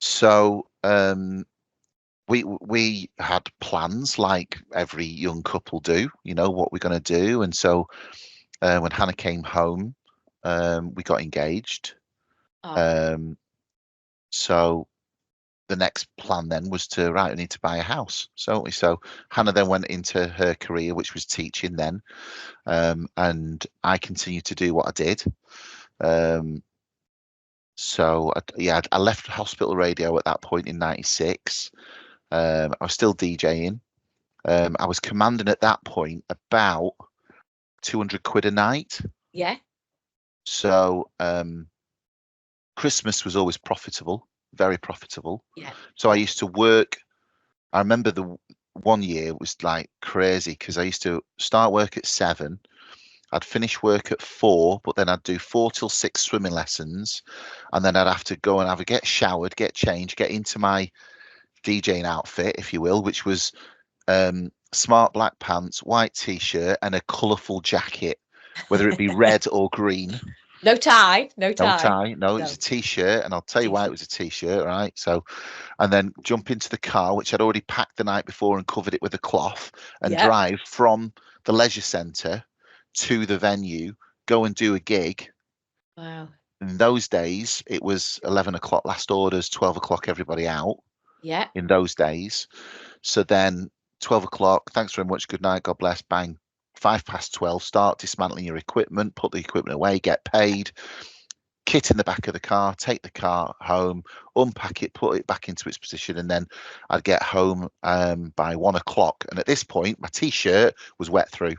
So we had plans like every young couple do, what we're going to do, and so when Hannah came home, we got engaged. So the next plan then was we need to buy a house. So Hannah then went into her career, which was teaching then, and I continued to do what I did. I left hospital radio at that point in 96. I was still DJing. I was commanding at that point about 200 quid a night. Yeah. So Christmas was always profitable, very profitable. Yeah. So I used to work. I remember the one year was like crazy because I used to start work at 7. I'd finish work at 4, but then I'd do 4 till 6 swimming lessons, and then I'd have to go and get showered, get changed, get into my DJing outfit, if you will, which was smart black pants, white t-shirt, and a colourful jacket, whether it be red or green. No tie. No, it was a t-shirt, and I'll tell you why it was a t-shirt, right? So, and then jump into the car, which I'd already packed the night before and covered it with a cloth, and drive from the leisure centre to the venue, go and do a gig. Wow. In those days, it was 11 o'clock last orders, 12 o'clock everybody out. Yeah. In those days. So then 12 o'clock, thanks very much, good night, God bless, bang. 12:05, start dismantling your equipment, put the equipment away, get paid, kit in the back of the car, take the car home, unpack it, put it back into its position, and then I'd get home by 1 o'clock. And at this point, my t-shirt was wet through.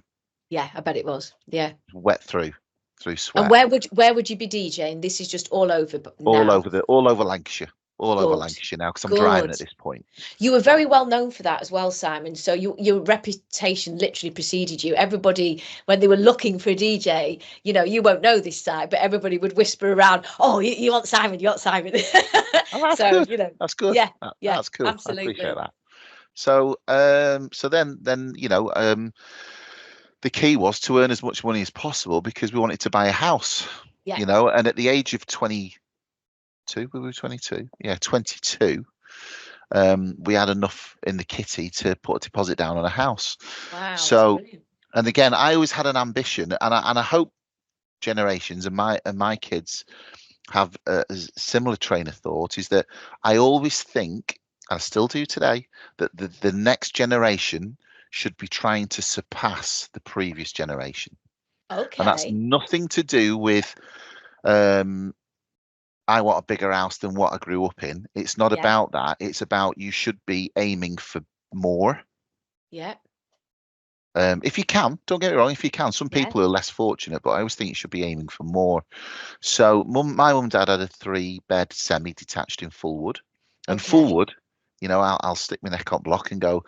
Yeah, I bet it was. Yeah. Wet through sweat. And where would you be DJing? This is just all over now. All over Lancashire. Over Lancashire now, because I'm driving at this point. You were very well known for that as well, Simon. So your reputation literally preceded you. Everybody, when they were looking for a DJ, you won't know this side, but everybody would whisper around, "Oh, you want Simon? You want Simon?" Oh, that's good. That's good. Yeah, that's cool. Absolutely. I appreciate that. So, then, the key was to earn as much money as possible because we wanted to buy a house. Yeah. And at the age of 22, we were 22. Yeah, 22. We had enough in the kitty to put a deposit down on a house. Wow. So, and again, I always had an ambition, and I hope generations and my kids have a similar train of thought. Is that I always think, and I still do today, that the next generation should be trying to surpass the previous generation. Okay. And that's nothing to do with I want a bigger house than what I grew up in. It's not about that. It's about you should be aiming for more. Yeah. If you can, don't get me wrong, if you can. Some people are less fortunate, but I always think you should be aiming for more. So my mum and dad had a 3-bed semi-detached in Fulwood. And Fulwood, I'll stick my neck on block and go,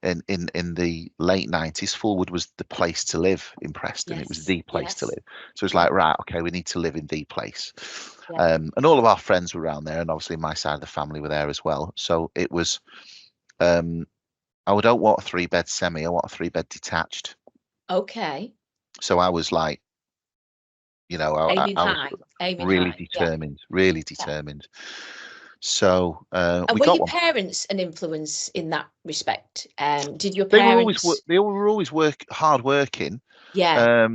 in the late 90s, Fulwood was the place to live in Preston. It was the place to live. So it's like, right, okay, we need to live in the place. And all of our friends were around there, and obviously my side of the family were there as well. So it was, I don't want a 3-bed semi, I want a 3-bed detached. Okay. So I was like, I was really determined. So and were your parents an influence in that respect? Did your parents? They were always hard working. Yeah.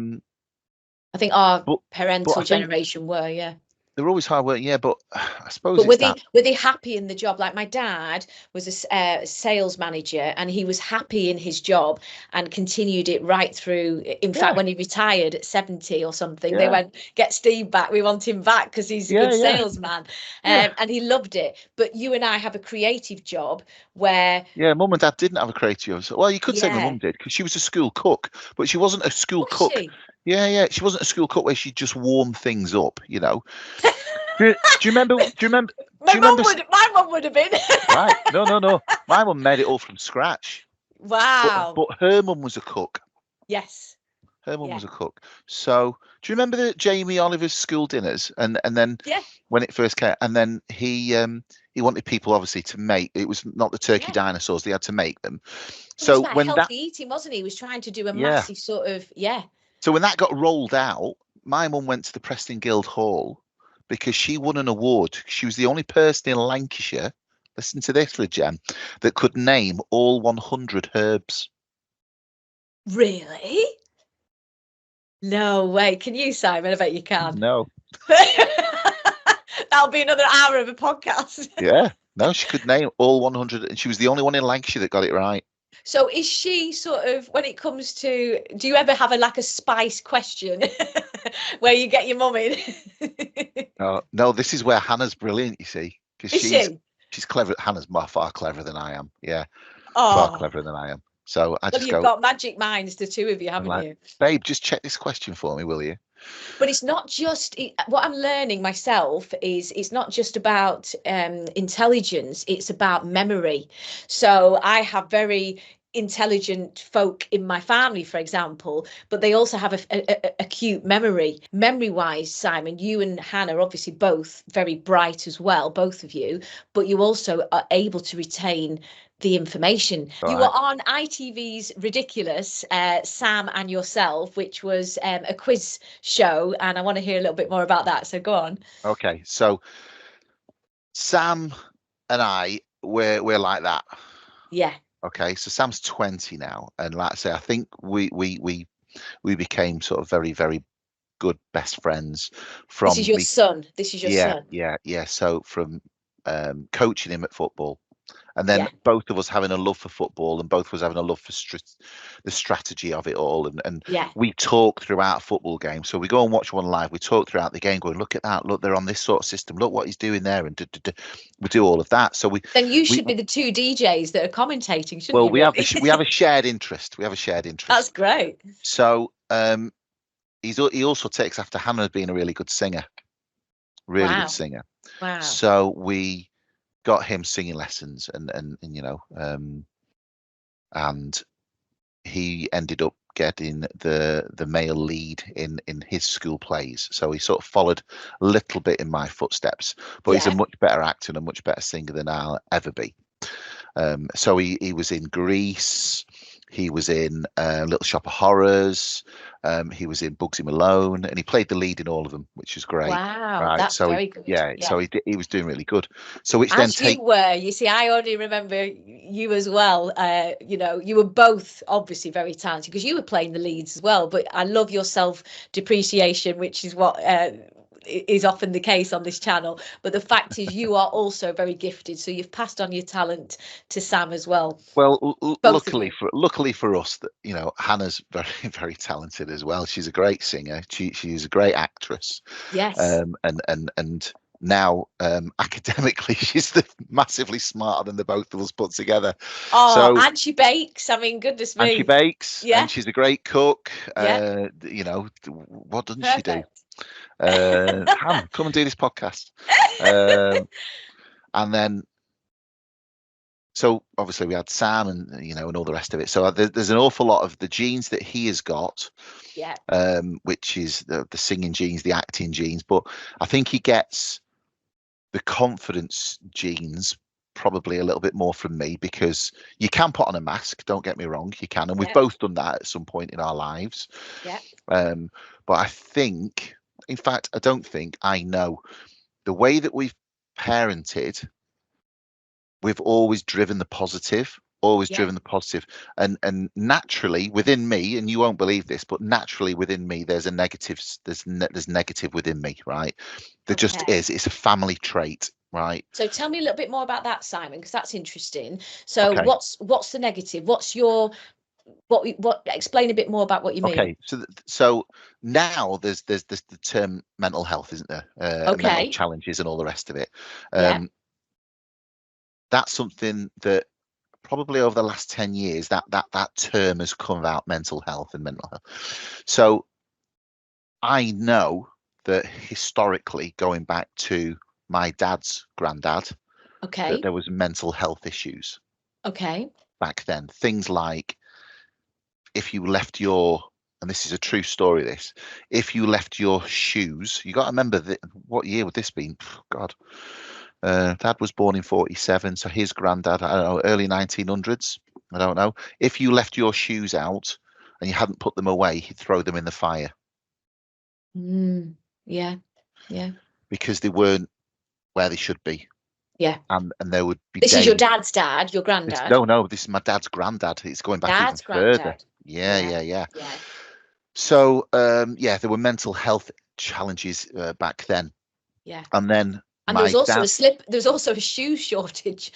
I think our parental generation were. Yeah. They're always hard work, yeah, but I suppose But it's that. were they happy in the job? Like my dad was a sales manager, and he was happy in his job and continued it right through. In fact, Yeah, when he retired at 70 or something, they yeah, went, "Get Steve back. We want him back because he's a yeah, good yeah, salesman," yeah, and he loved it. But you and I have a creative job where, yeah. Mum and Dad didn't have a creative. Well, you could say my yeah, mum did because she was a school cook, but she wasn't a school was cook. she? Yeah, yeah, she wasn't a school cook where she just warmed things up. Do you remember? Do you remember? Do you remember? My mum would have been. Right? No, no, no. My mum made it all from scratch, but Wow. but her mum was a cook. Yes. Her mum Yeah. was a cook. So do you remember the Jamie Oliver's school dinners? And then Yeah. when it first came, and then he wanted people obviously to make. It was not the turkey Yeah. dinosaurs; they had to make them. It was So about when that, healthy eating, wasn't he? He was trying to do a yeah. massive sort of, yeah. So when that got rolled out, my mum went to the Preston Guild Hall because she won an award. She was the only person in Lancashire. Listen to this, for a gem, that could name all 100 herbs. Really? No way. Can you, Simon? I bet you can. No. That'll be another hour of a podcast. Yeah. No, she could name all 100, and she was the only one in Lancashire that got it right. So is she sort of, when it comes to, do you ever have like a spice question where you get your mum in? No, no, this is where Hannah's brilliant, you see, because Is she? she's clever. Hannah's far cleverer than I am. Yeah, far Oh, cleverer than I am. So I well, just you've go, got magic minds, the two of you, I'm haven't like, you? babe, just check this question for me, will you? But it's not just what I'm learning myself is it's not just about intelligence, it's about memory. So I have very intelligent folk in my family, for example, but they also have a acute memory wise. Simon, you and Hannah are obviously both very bright as well, both of you, but you also are able to retain the information. All You were right. on ITV's Ridiculous, Sam and Yourself, which was a quiz show, and I want to hear a little bit more about that. So go on. Okay. So Sam and I, we're like that. Yeah. Okay. So Sam's 20 now, and like I say, I think we became sort of very, very good best friends This is from your me. son. This is your Yeah, son. yeah, yeah. So from coaching him at football, and then Yeah. both of us having a love for football, and both of us having a love for the strategy of it all, and Yeah. we talk throughout a football game. So we go and watch one live. We talk throughout the game, going, look at that, look, they're on this sort of system. Look what he's doing there, and we do all of that. So Then you we should be the two DJs that are commentating, shouldn't well, you, really? we have a shared interest. We have a shared That's interest. great. So he also takes after Hannah being a really good singer, really good Wow. singer. Wow. So we got him singing lessons, and and he ended up getting the male lead in his school plays. So he sort of followed a little bit in my footsteps, but he's a Yeah. much better actor and a much better singer than I'll ever be. So he was in Grease. He was in Little Shop of Horrors. He was in Bugsy Malone, and he played the lead in all of them, which is great. Wow. Right. That's So very good. yeah. Yeah. So he was doing really good. So which then As you were, you see, I only remember you as well. You were both obviously very talented because you were playing the leads as well. But I love your self-depreciation, which is what is often the case on this channel. But the fact is, you are also very gifted, so you've passed on your talent to Sam as well. Well, Both of you. luckily for us, that Hannah's very very talented as well. She's a great singer. She's a great actress. Yes. And now academically she's massively smarter than the both of us put together. Oh, So and she bakes. I mean, goodness and she me. bakes, Yeah. and she's a great cook. Yeah. What doesn't she do? Perfect. Ham, come and do this podcast. And then, so obviously we had Sam, and and all the rest of it. So there's an awful lot of the genes that he has got, Yeah. which is the singing genes, the acting genes. But I think he gets the confidence genes probably a little bit more from me, because you can put on a mask. Don't get me wrong, you can, and we've Yeah. both done that at some point in our lives. Yeah. But I think, in fact, I don't think, I know the way that we've parented. We've always driven the positive. always Yeah. driven the positive. And naturally within me, and you won't believe this, but naturally within me, there's a negative. There's negative within me, right? There just Okay. is. It's a family trait, right? So tell me a little bit more about that, Simon, because that's interesting. So Okay. what's the negative? What's your what explain a bit more about what you mean? Okay, so now there's the term mental health, isn't there? Mental Okay. challenges and all the rest of it. Yeah. That's something that probably over the last 10 years that term has come about, mental health and mental health. So I know that historically, going back to my dad's granddad, that Okay. there was mental health issues Okay. back then. Things like if you left your, and this is a true story, this, if you left your shoes, you got to remember that, what year would this be? God, Dad was born in 47, so his granddad, I don't know, early 1900s, I don't know. If you left your shoes out and you hadn't put them away, he'd throw them in the fire Yeah. Yeah. because they weren't where they should be. Yeah. And there would be This is your days. dad's dad, your granddad. No, this is my dad's granddad. It's going back even Dad's further. granddad. Yeah. Yeah. So yeah, there were mental health challenges back then. Yeah. And then And there was my also dad, there was also a shoe shortage.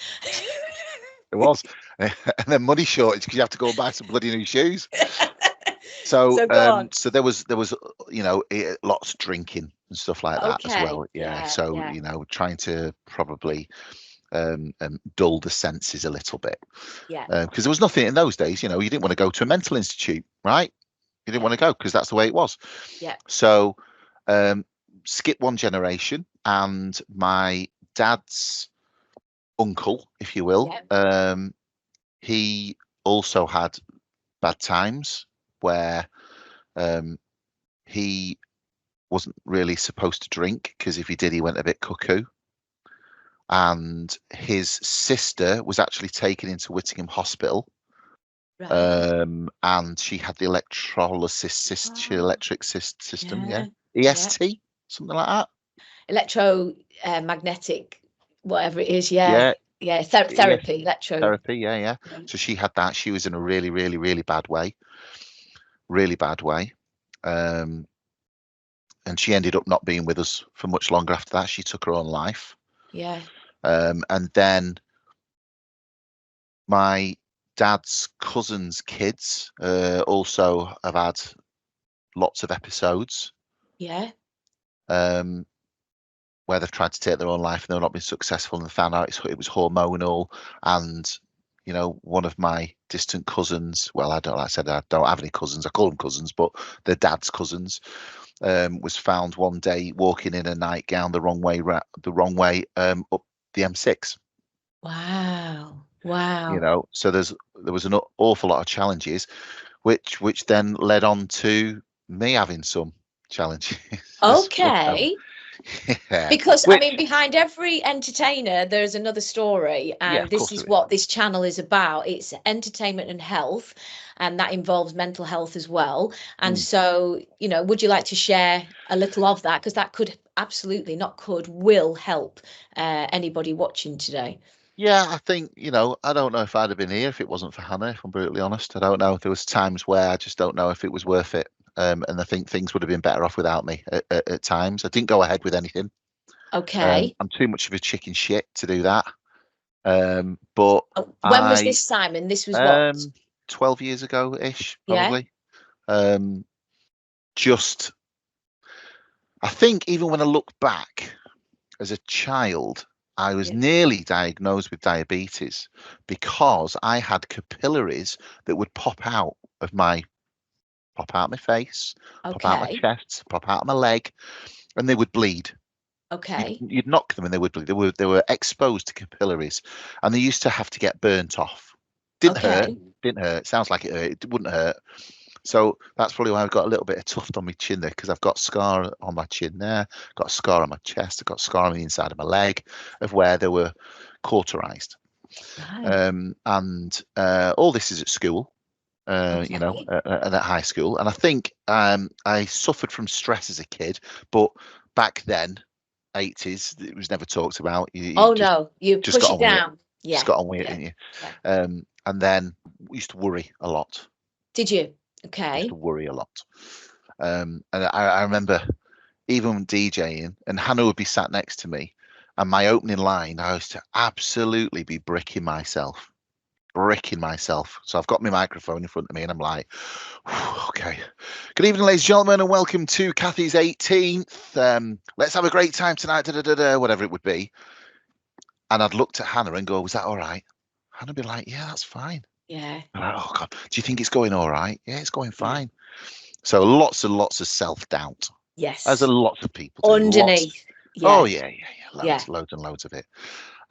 there was, and then money shortage because you have to go and buy some bloody new shoes. So go on. so there was lots of drinking and stuff like that as well. Yeah. So trying to probably dull the senses a little bit. Yeah. Because there was nothing in those days. You didn't want to go to a mental institute, right? You didn't want to go because that's the way it was. Yeah. So skip one generation, and my dad's uncle, if you will, he also had bad times where he wasn't really supposed to drink, because if he did, he went a bit cuckoo. And his sister was actually taken into Whittingham Hospital. Right. And she had the electrolysis system, EST, something like that. Electromagnetic, whatever it is. Yeah. Therapy, electro Therapy. Yeah. So she had that. She was in a really, really, really bad way. And she ended up not being with us for much longer after that. She took her own life. Yeah. And then my dad's cousin's kids also have had lots of episodes. Yeah. Where they've tried to take their own life and they've not been successful, and they found out it was hormonal. And one of my distant cousins, well, I don't have any cousins, I call them cousins, but they're dad's cousins, was found one day walking in a nightgown the wrong way up the M6. Wow. So there was an awful lot of challenges, which then led on to me having some challenges. Okay. Yeah. Because I mean, behind every entertainer there's another story, and this is what this channel is about. It's entertainment and health, and that involves mental health as well. And so, would you like to share a little of that, because that could absolutely, not could, will help anybody watching today. Yeah, I think, I don't know if I'd have been here if it wasn't for Hannah, if I'm brutally honest. I don't know. There was times where I just don't know if it was worth it. And I think things would have been better off without me at times. I didn't go ahead with anything. Okay. I'm too much of a chicken shit to do that. But when was this, Simon? This was what? 12 years ago-ish, probably. Yeah. I think even when I look back as a child, I was nearly diagnosed with diabetes because I had capillaries that would pop out my face, pop out my chest, pop out my leg, and they would bleed. Okay. You'd knock them and they would bleed. They were exposed to capillaries, and they used to have to get burnt off. Didn't hurt. Sounds like it hurt. It wouldn't hurt. So that's probably why I've got a little bit of tuft on my chin there, because I've got scar on my chin there, got a scar on my chest, I've got a scar on the inside of my leg of where they were cauterized. Right. And all this is at school, and at high school. And I think I suffered from stress as a kid, but back then, 80s, it was never talked about. You no, you just push got it down. Just got on with it, didn't you? And then we used to worry a lot. Did you? Used Okay. to worry a lot. And I remember even DJing, and Hannah would be sat next to me, and my opening line, I used to absolutely be bricking myself. So I've got my microphone in front of me, and I'm like, okay. Good evening, ladies and gentlemen, and welcome to Cathy's 18th. Let's have a great time tonight, whatever it would be. And I'd looked at Hannah and go, was that all right? Hannah'd be like, yeah, that's fine. Yeah. I'm like, oh God, do you think it's going all right? Yeah, it's going fine. So lots and lots of self-doubt, as Yes. a lots of people do. Underneath. Oh Yeah. yeah, Yeah. loads and loads of it.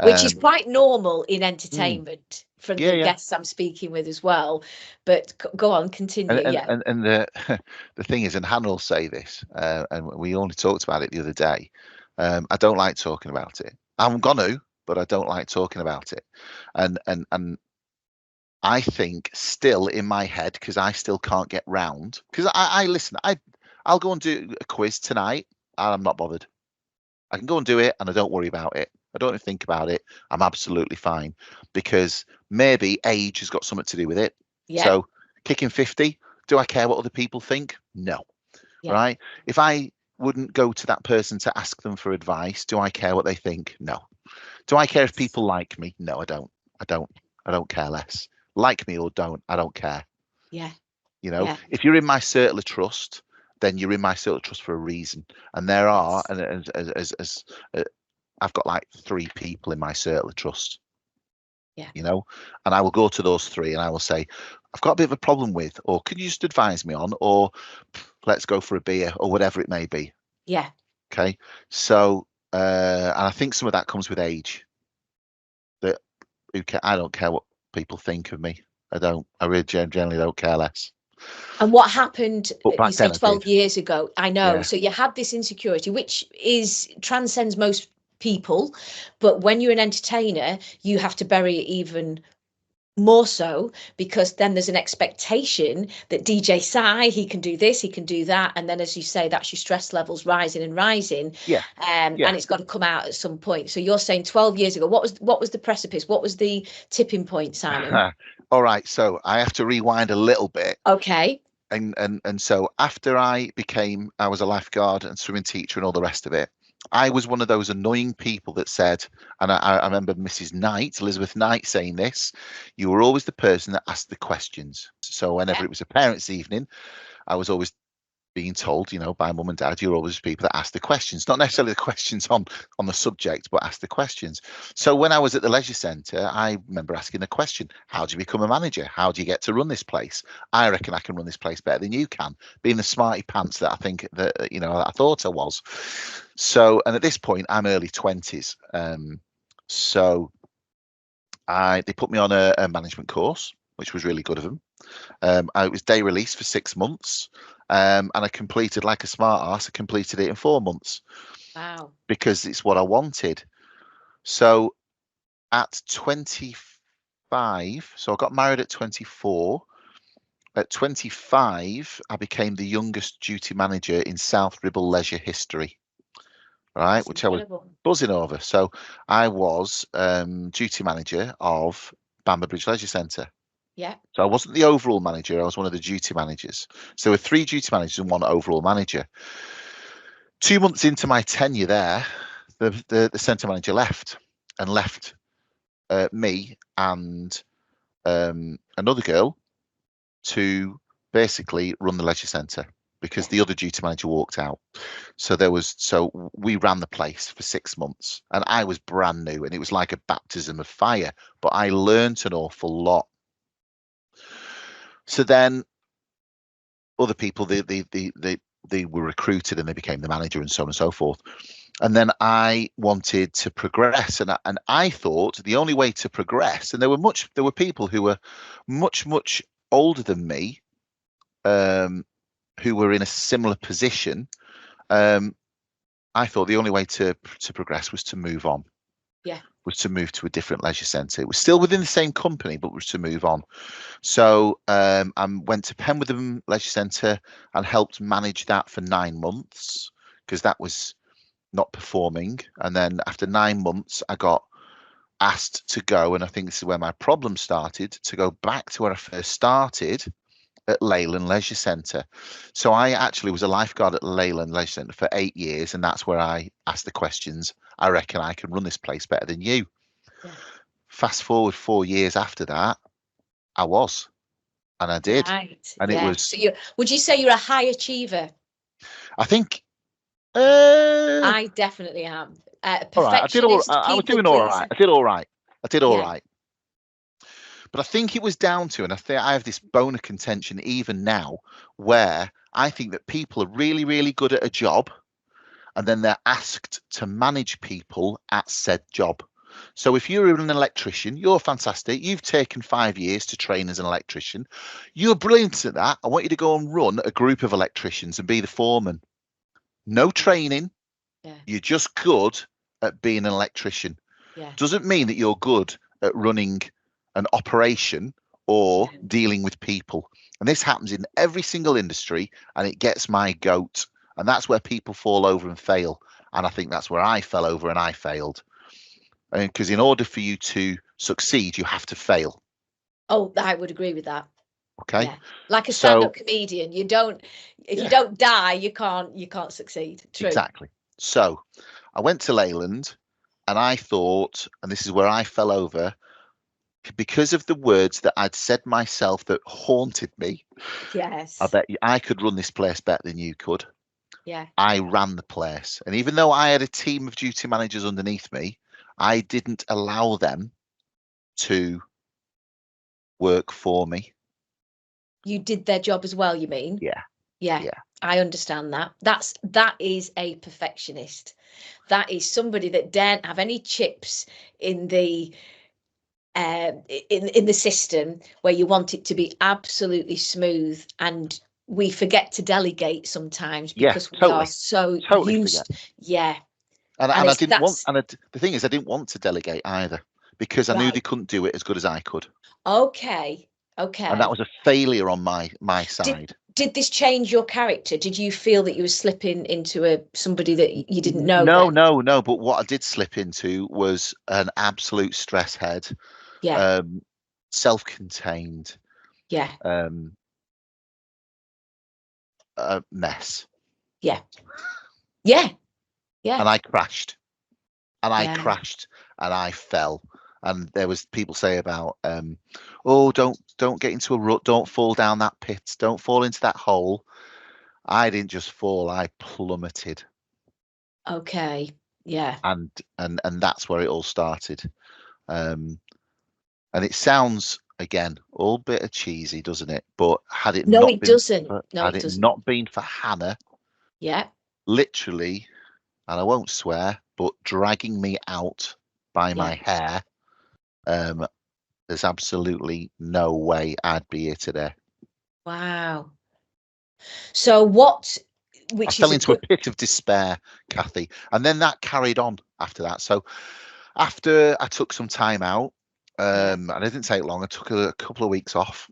Which is quite normal in Mm, entertainment from the yeah. guests I'm speaking with as well. But go on, continue. And Yeah. the the thing is, and Hannah will say this, and we only talked about it the other day. I don't like talking about it. I'm gonna, but I don't like talking about it. And I think still in my head, because I still can't get round. Because I listen, I'll go and do a quiz tonight, and I'm not bothered. I can go and do it, and I don't worry about it. I don't even think about it. I'm absolutely fine, because maybe age has got something to do with it. Yeah. So kicking 50, do I care what other people think? No. Yeah. Right? If I wouldn't go to that person to ask them for advice, do I care what they think? No. Do I care if people like me? No, I don't. I don't care less. Like me or don't, I don't care. Yeah. You know, Yeah. if you're in my circle of trust, then you're in my circle of trust for a reason. And there are, Yes. and as I've got like 3 people in my circle of trust. Yeah. You know, and I will go to those 3 and I will say, I've got a bit of a problem with, or can you just advise me on, or let's go for a beer, or whatever it may be. Yeah. Okay. So, and I think some of that comes with age. That I don't care what people think of me. I really generally don't care less. And what happened, But you back say then I 12 did. years ago? I know. Yeah. So you had this insecurity, which transcends most people. But when you're an entertainer, you have to bury it even more so, because then there's an expectation that DJ Si, he can do this, he can do that. And then, as you say, that's your stress levels rising and rising. Yeah. And it's got to come out at some point. So you're saying 12 years ago, what was the precipice? What was the tipping point, Simon? All right. So I have to rewind a little bit. Okay. And so after I was a lifeguard and swimming teacher and all the rest of it, I was one of those annoying people that said, and I remember Mrs. Knight, Elizabeth Knight, saying this, you were always the person that asked the questions. So whenever it was a parents' evening, I was always being told, you know, by mum and dad, you're always people that ask the questions, not necessarily the questions on the subject, but ask the questions. So when I was at the leisure centre, I remember asking the question, how do you become a manager? How do you get to run this place? I reckon I can run this place better than you can, being the smarty pants that I think that, you know, I thought I was. So, and at this point, I'm early 20s. So they put me on a management course, which was really good of them. I was day release for 6 months, and I completed, like a smart ass, I completed it in 4 months. Wow. Because it's what I wanted. So at 25, so I got married at 24. At 25, I became the youngest duty manager in South Ribble leisure history, right? That's Which I was incredible. buzzing over. So I was duty manager of Bamber Bridge Leisure Centre. Yeah. So I wasn't the overall manager, I was one of the duty managers. So there were 3 duty managers and 1 overall manager. 2 months into my tenure there, the centre manager left me and another girl to basically run the leisure centre, because the other duty manager walked out. So we ran the place for 6 months, and I was brand new, and it was like a baptism of fire, but I learnt an awful lot. So then other people, they were recruited and they became the manager, and so on and so forth. And then I wanted to progress, and I thought the only way to progress, and there were people who were much older than me, who were in a similar position. I thought the only way to progress was to move on. Yeah. Was to move to a different leisure centre. It was still within the same company, but was to move on. So I went to Penwitham Leisure Centre and helped manage that for 9 months, because that was not performing. And then after 9 months, I got asked to go, and I think this is where my problem started, to go back to where I first started at Leyland Leisure Centre. So I actually was a lifeguard at Leyland Leisure Centre for 8 years, and that's where I asked the questions. I reckon I can run this place better than you. Yeah. Fast forward 4 years after that, I was, and I did. Right. And it was, So would you say you're a high achiever? I think, I definitely am. all right, Perfectionist, I was people doing all right. pleaser. I did all right. I did all Yeah. right. But I think it was down to, and I think I have this bone of contention even now, where I think that people are really, really good at a job, and then they're asked to manage people at said job. So if you're an electrician, you're fantastic. You've taken 5 years to train as an electrician. You're brilliant at that. I want you to go and run a group of electricians and be the foreman. No training. Yeah. You're just good at being an electrician. Yeah. Doesn't mean that you're good at running an operation or dealing with people. And this happens in every single industry, and it gets my goat. And that's where people fall over and fail. And I think that's where I fell over and I failed. Because in order for you to succeed, you have to fail. Oh, I would agree with that. Okay. Yeah. Like a So- stand-up comedian, if you don't die, you can't succeed. True. Exactly. So I went to Leyland, and I thought, and this is where I fell over, because of the words that I'd said myself that haunted me. Yes. I bet I could run this place better than you could. Yeah. I ran the place. And even though I had a team of duty managers underneath me, I didn't allow them to work for me. You did their job as well, you mean? Yeah. Yeah. Yeah. I understand that. That is a perfectionist. That is somebody that daren't have any chips in the in the system, where you want it to be absolutely smooth, and we forget to delegate sometimes because we are so used. Yeah. And I didn't want, that's and the thing is, I didn't want to delegate either, because I knew they right. couldn't do it as good as I could. Okay. And that was a failure on my side. Did this change your character? Did you feel that you were slipping into somebody that you didn't know? No. But what I did slip into was an absolute stress head. Yeah. Self-contained. Yeah. A mess. Yeah. Yeah. Yeah. And I crashed. And I Yeah. crashed and I fell. And there was people say about, oh, don't get into a rut, don't fall down that pit, don't fall into that hole. I didn't just fall, I plummeted. Okay. Yeah. And that's where it all started. And it sounds, again, all bit of cheesy, doesn't it? But had it No, not it been doesn't. for, No, had it it doesn't. not been for Hannah, Yeah. literally, and I won't swear, but dragging me out by my hair, there's absolutely no way I'd be here today. Wow. So what? I fell into a pit of despair, Cathy, and then that carried on after that. So after I took some time out, and it didn't take long, I took a couple of weeks off,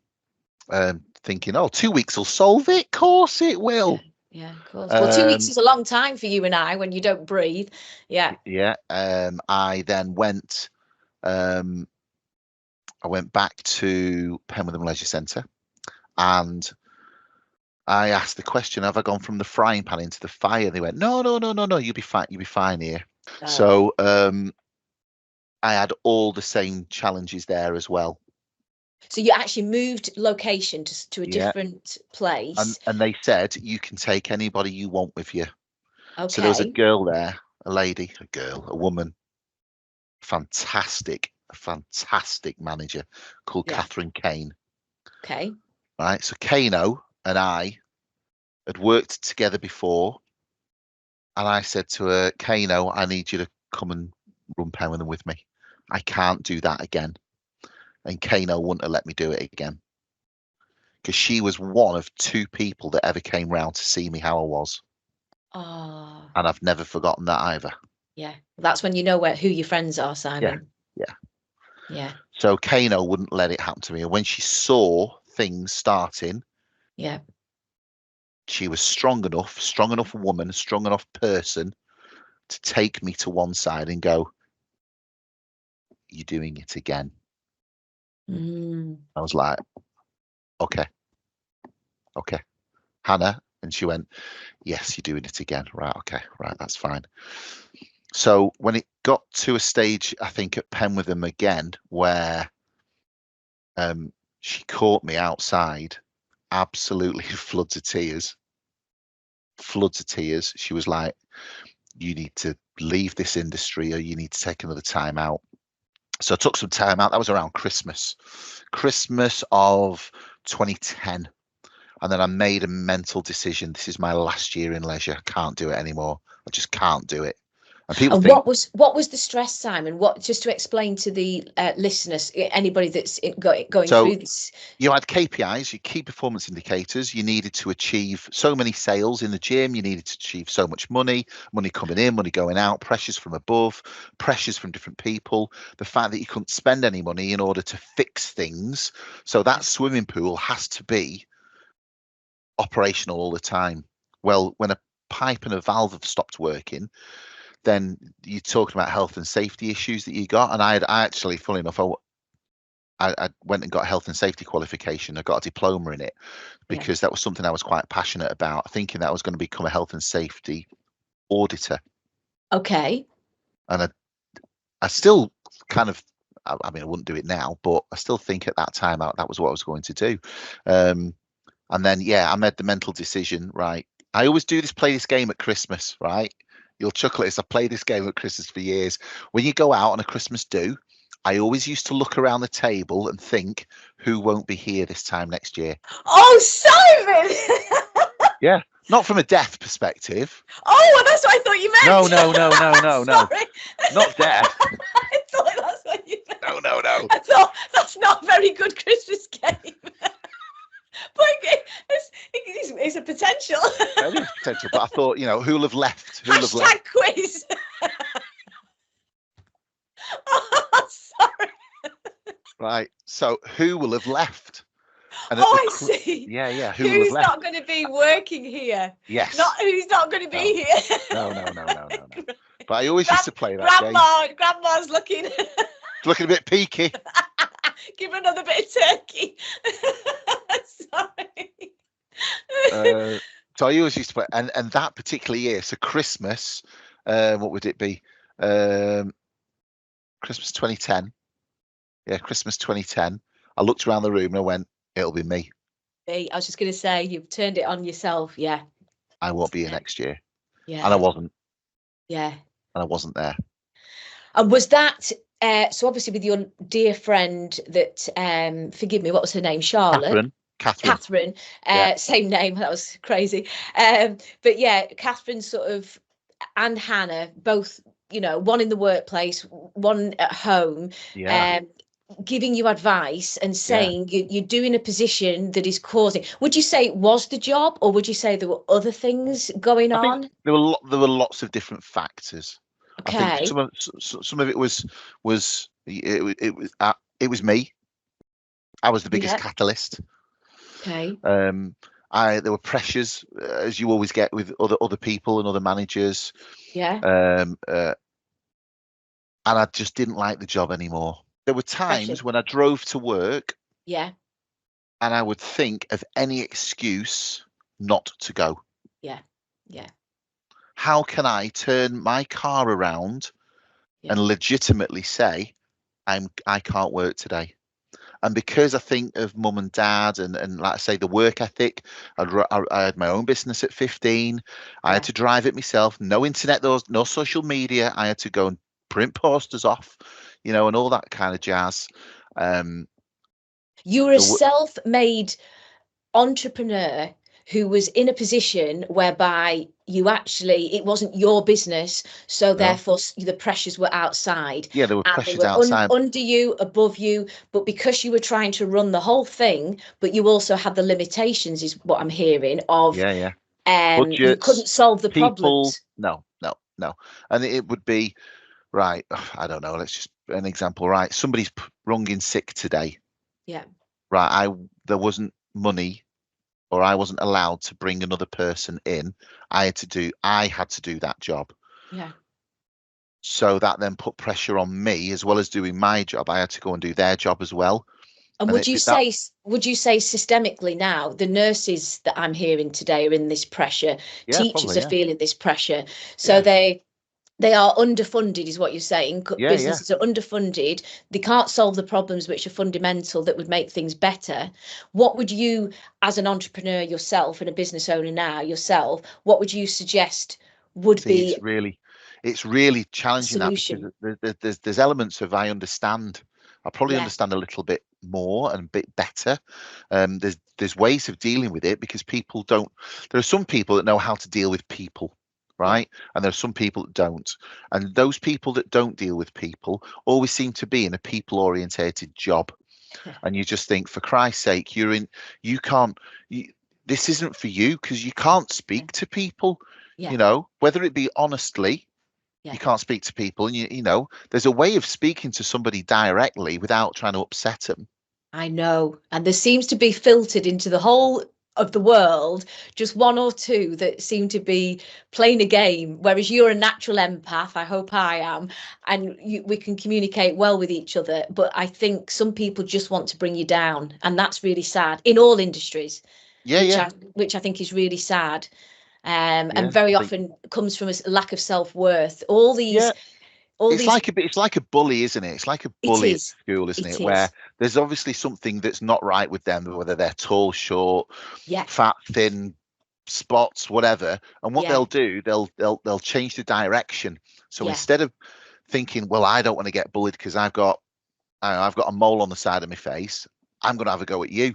thinking, oh, 2 weeks will solve it. Of course it will. Yeah, of course. Well, 2 weeks is a long time for you and I when you don't breathe. Yeah. Yeah. I then went. I went back to Penwitham Leisure Centre, and I asked the question, have I gone from the frying pan into the fire? They went, no, you'll be fine here. Oh. So I had all the same challenges there as well. So you actually moved location to a different place. And they said, you can take anybody you want with you. Okay. So there was a girl there, a woman, fantastic manager called Catherine Kane. Okay. Right. So Kano and I had worked together before. And I said to her, Kano, I need you to come and run Penwitham with me. I can't do that again. And Kano wouldn't have let me do it again. Because she was one of 2 people that ever came round to see me how I was. Oh. And I've never forgotten that either. Yeah. That's when you know who your friends are, Simon. Yeah. So Kano wouldn't let it happen to me. And when she saw things starting, she was strong enough woman, strong enough person to take me to one side and go, you're doing it again. Mm. I was like, okay, Hannah. And she went, yes, you're doing it again. Right, okay, right, that's fine. So when it got to a stage, I think at Penwitham again, where she caught me outside, absolutely floods of tears. She was like, you need to leave this industry or you need to take another time out. So I took some time out. That was around Christmas of 2010. And then I made a mental decision. This is my last year in leisure. I can't do it anymore. I just can't do it. And people And think, what was the stress, Simon? What, just to explain to the listeners, anybody that's going so through this? you had KPIs, your key performance indicators. You needed to achieve so many sales in the gym. You needed to achieve so much money coming in, money going out, pressures from above, pressures from different people. The fact that you couldn't spend any money in order to fix things. So that swimming pool has to be operational all the time. Well, when a pipe and a valve have stopped working, then you're talking about health and safety issues that you got. And I actually, fully enough, I went and got a health and safety qualification. I got a diploma in it because that was something I was quite passionate about, thinking that I was going to become a health and safety auditor. Okay. And I still kind of, I mean, I wouldn't do it now, but I still think at that time that was what I was going to do. And then, I made the mental decision, right? I always play this game at Christmas, right? You'll chuckle at this. I've played this game at Christmas for years. When you go out on a Christmas do, I always used to look around the table and think, who won't be here this time next year? Oh, Simon! Yeah, not from a death perspective. Oh, well, that's what I thought you meant. No. Sorry. Not death. I thought that's what you meant. No. I thought that's not a very good Christmas game. But it's a potential. It is potential, but I thought, who'll have left? Who'll have left? Hashtag quiz. Oh, sorry. Right. So who will have left? And I see. Yeah. Who's not going to be working here? Yes. Who's not going to be here? No. But I always used to play that game. Grandma's looking. Looking a bit peaky. Give her another bit of turkey. Sorry. So I always used to play, and that particular year, so Christmas, what would it be? Christmas 2010. Yeah, Christmas 2010. I looked around the room and I went, it'll be me. I was just going to say, you've turned it on yourself. Yeah. I won't be here next year. Yeah. And I wasn't. Yeah. And I wasn't there. And was that, so obviously with your dear friend that, forgive me, what was her name? Charlotte? Catherine. Same name. That was crazy. But yeah, Catherine sort of, and Hannah, both, one in the workplace, one at home. Yeah. Giving you advice and saying you're doing a position that is causing. Would you say it was the job, or would you say there were other things going on? There were lots of different factors. Okay. I think some of it was me. I was the biggest catalyst. Okay. There were pressures, as you always get with other people and other managers. Yeah. And I just didn't like the job anymore. There were times when I drove to work. Yeah. And I would think of any excuse not to go. Yeah. Yeah. How can I turn my car around and legitimately say I can't work today? And because I think of mum and dad and like I say, the work ethic, I had my own business at 15. I had to drive it myself. No internet, no social media. I had to go and print posters off, and all that kind of jazz. You were a self-made entrepreneur who was in a position whereby it wasn't your business, so therefore the pressures were outside. Yeah, there were pressures they were outside, under you, above you, but because you were trying to run the whole thing, but you also had the limitations, is what I'm hearing of. Budgets, you couldn't solve the problems. No, and it would be right. I don't know. Let's just an example. Right, somebody's rung in sick today. Yeah. Right, there wasn't money, or I wasn't allowed to bring another person in. I had to do that job. Yeah. So that then put pressure on me, as well as doing my job. I had to go and do their job as well. And And would you say systemically now, the nurses that I'm hearing today are in this pressure, yeah, teachers probably, are yeah, feeling this pressure, so yeah, they are underfunded, is what you're saying. yeah, yeah. Businesses are underfunded. They can't solve the problems which are fundamental that would make things better. What would you, as an entrepreneur yourself and a business owner now yourself, what would you suggest would See, be it's really a challenging that, because solution? there's elements of I understand. I probably Yeah, understand a little bit more and a bit better. There's ways of dealing with it, because people don't. There are some people that know how to deal with people, yeah, right? And there are some people that don't. And those people that don't deal with people always seem to be in a people orientated job. And you just think, for Christ's sake, you can't. You, this isn't for you, because you can't yeah, speak to people. yeah, Whether it be honestly, yeah. you can't speak to people, and there's a way of speaking to somebody directly without trying to upset them. I know. And there seems to be filtered into the whole of the world just one or two that seem to be playing a game, whereas you're a natural empath. I hope I am. And we can communicate well with each other. But I think some people just want to bring you down. And that's really sad in all industries, Yeah, yeah, which I think is really sad. And yeah. very I think, often comes from a lack of self-worth. yeah, All it's these, like a bully, isn't it? It's like a it bully at is, school, isn't it it? Where is. there's obviously something that's not right with them, whether they're tall, short, Yeah, fat, thin, spots, whatever. And what yeah, they'll do, they'll change the direction. So yeah, instead of thinking, well, I don't want to get bullied because I've got a mole on the side of my face, I'm going to have a go at you.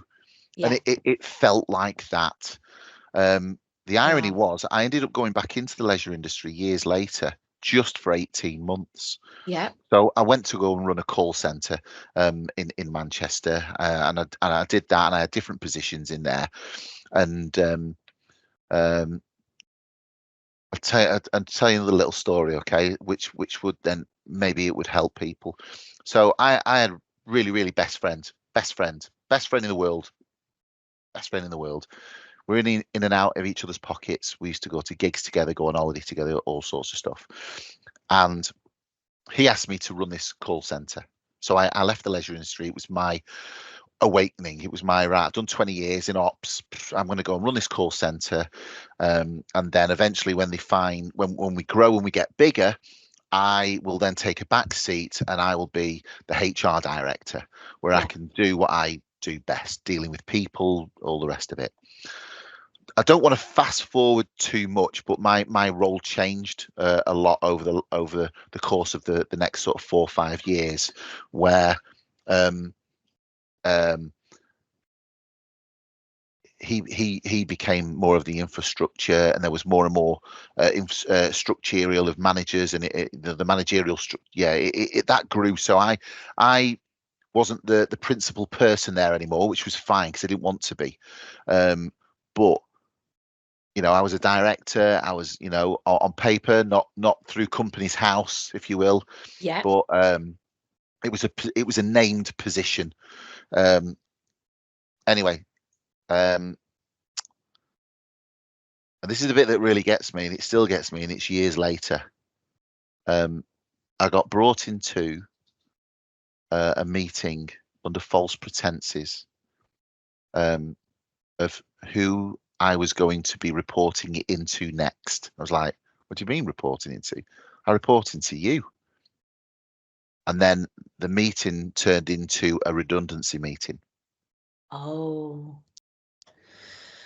And yeah. it felt like that. The irony Wow. was, I ended up going back into the leisure industry years later, just for 18 months. Yeah. So I went to go and run a call centre in Manchester, and I did that, and I had different positions in there. And um, I'll tell you the little story, okay, which would then, maybe it would help people. So I had really, really best friend in the world, best friend in the world. We're in and out of each other's pockets. We used to go to gigs together, go on holiday together, all sorts of stuff. And he asked me to run this call center. So I left the leisure industry. It was my awakening. It was my right. I've done 20 years in ops. I'm going to go and run this call center. And then eventually, when we grow and we get bigger, I will then take a back seat, and I will be the HR director, where I Yeah. can do what I do best, dealing with people, all the rest of it. I don't want to fast forward too much, but my role changed a lot over the course of the next sort of 4 or 5 years, where um, um, he became more of the infrastructure, and there was more and more structural of managers, and the managerial structure. Yeah, that grew. So I wasn't the principal person there anymore, which was fine because I didn't want to be. But I was a director. I was, on paper, not through company's house, if you will, Yeah. but it was a named position. Um, anyway, um, and this is the bit that really gets me, and it still gets me, and it's years later. I got brought into a meeting under false pretenses of who I was going to be reporting it into next. I was like, what do you mean reporting into? I report into you. And then the meeting turned into a redundancy meeting. Oh.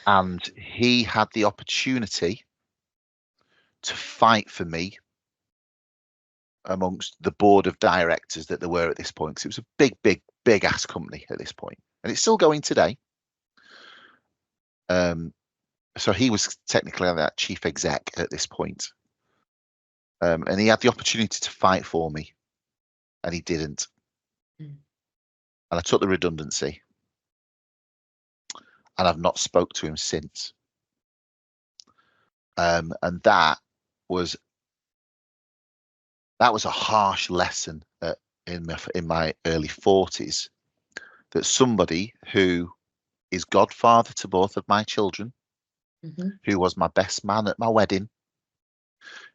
And he had the opportunity to fight for me amongst the board of directors that there were at this point, because it was a big ass company at this point, and it's still going today. So he was technically that chief exec at this point. And he had the opportunity to fight for me, and he didn't. Mm. And I took the redundancy, and I've not spoke to him since. And was that was a harsh lesson in my early 40s, that somebody who is godfather to both of my children, Mm-hmm. who was my best man at my wedding,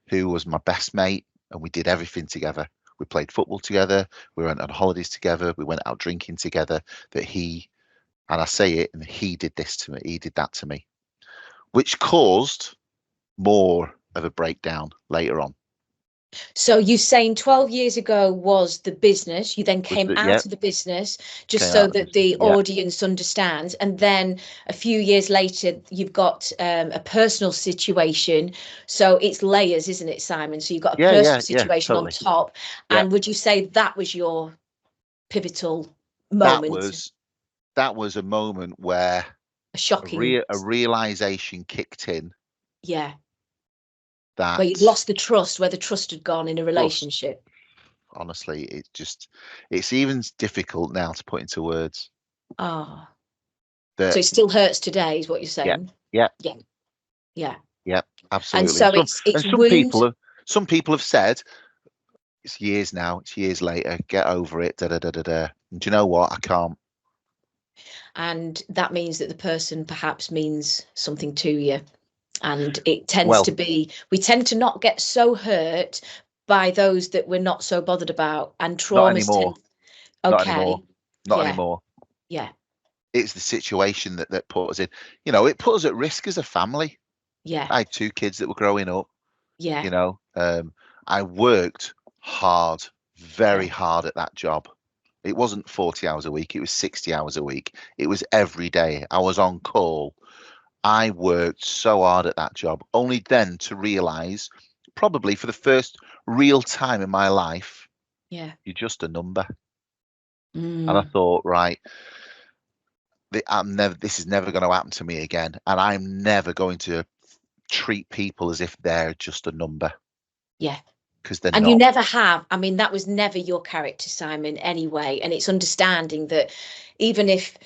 who was my best mate, and we did everything together. We played football together. We went on holidays together. We went out drinking together. That he, and I say it, and he did this to me. He did that to me, which caused more of a breakdown later on. So you saying 12 years ago was the business, you then came Yeah, out of the business just came so out of the that the business, yeah. audience understands, and then a few years later you've got a personal situation. So it's layers, isn't it, Simon? So you've got a personal situation totally. on top. Yeah. And would you say that was your pivotal That moment? was a moment where A shocking, a realization kicked in yeah, that where you'd lost the trust, where the trust had gone in a trust, relationship. honestly, it's even difficult now to put into words. Oh, That, so it still hurts today, is what you're saying? yeah, absolutely. And so it's wound. Some people have said, it's years now, it's years later, get over it, da da da da da. And do you know what? I can't. And that means that the person perhaps means something to you. And it tends to be, we tend to not get so hurt by those that we're not so bothered about. And traumas tend. Not Okay. anymore. Not Yeah. anymore. Yeah. It's the situation that put us in. You know, it put us at risk as a family. Yeah. I had 2 kids that were growing up. Yeah. You know, I worked hard, very hard at that job. It wasn't 40 hours a week. It was 60 hours a week. It was every day. I was on call. I worked so hard at that job, only then to realize, probably for the first real time in my life, Yeah. you're just a number. Mm. And I thought, right, this is never going to happen to me again. And I'm never going to treat people as if they're just a number. Yeah. Because they're And not. you never have. I mean, that was never your character, Simon, anyway. And it's understanding that even if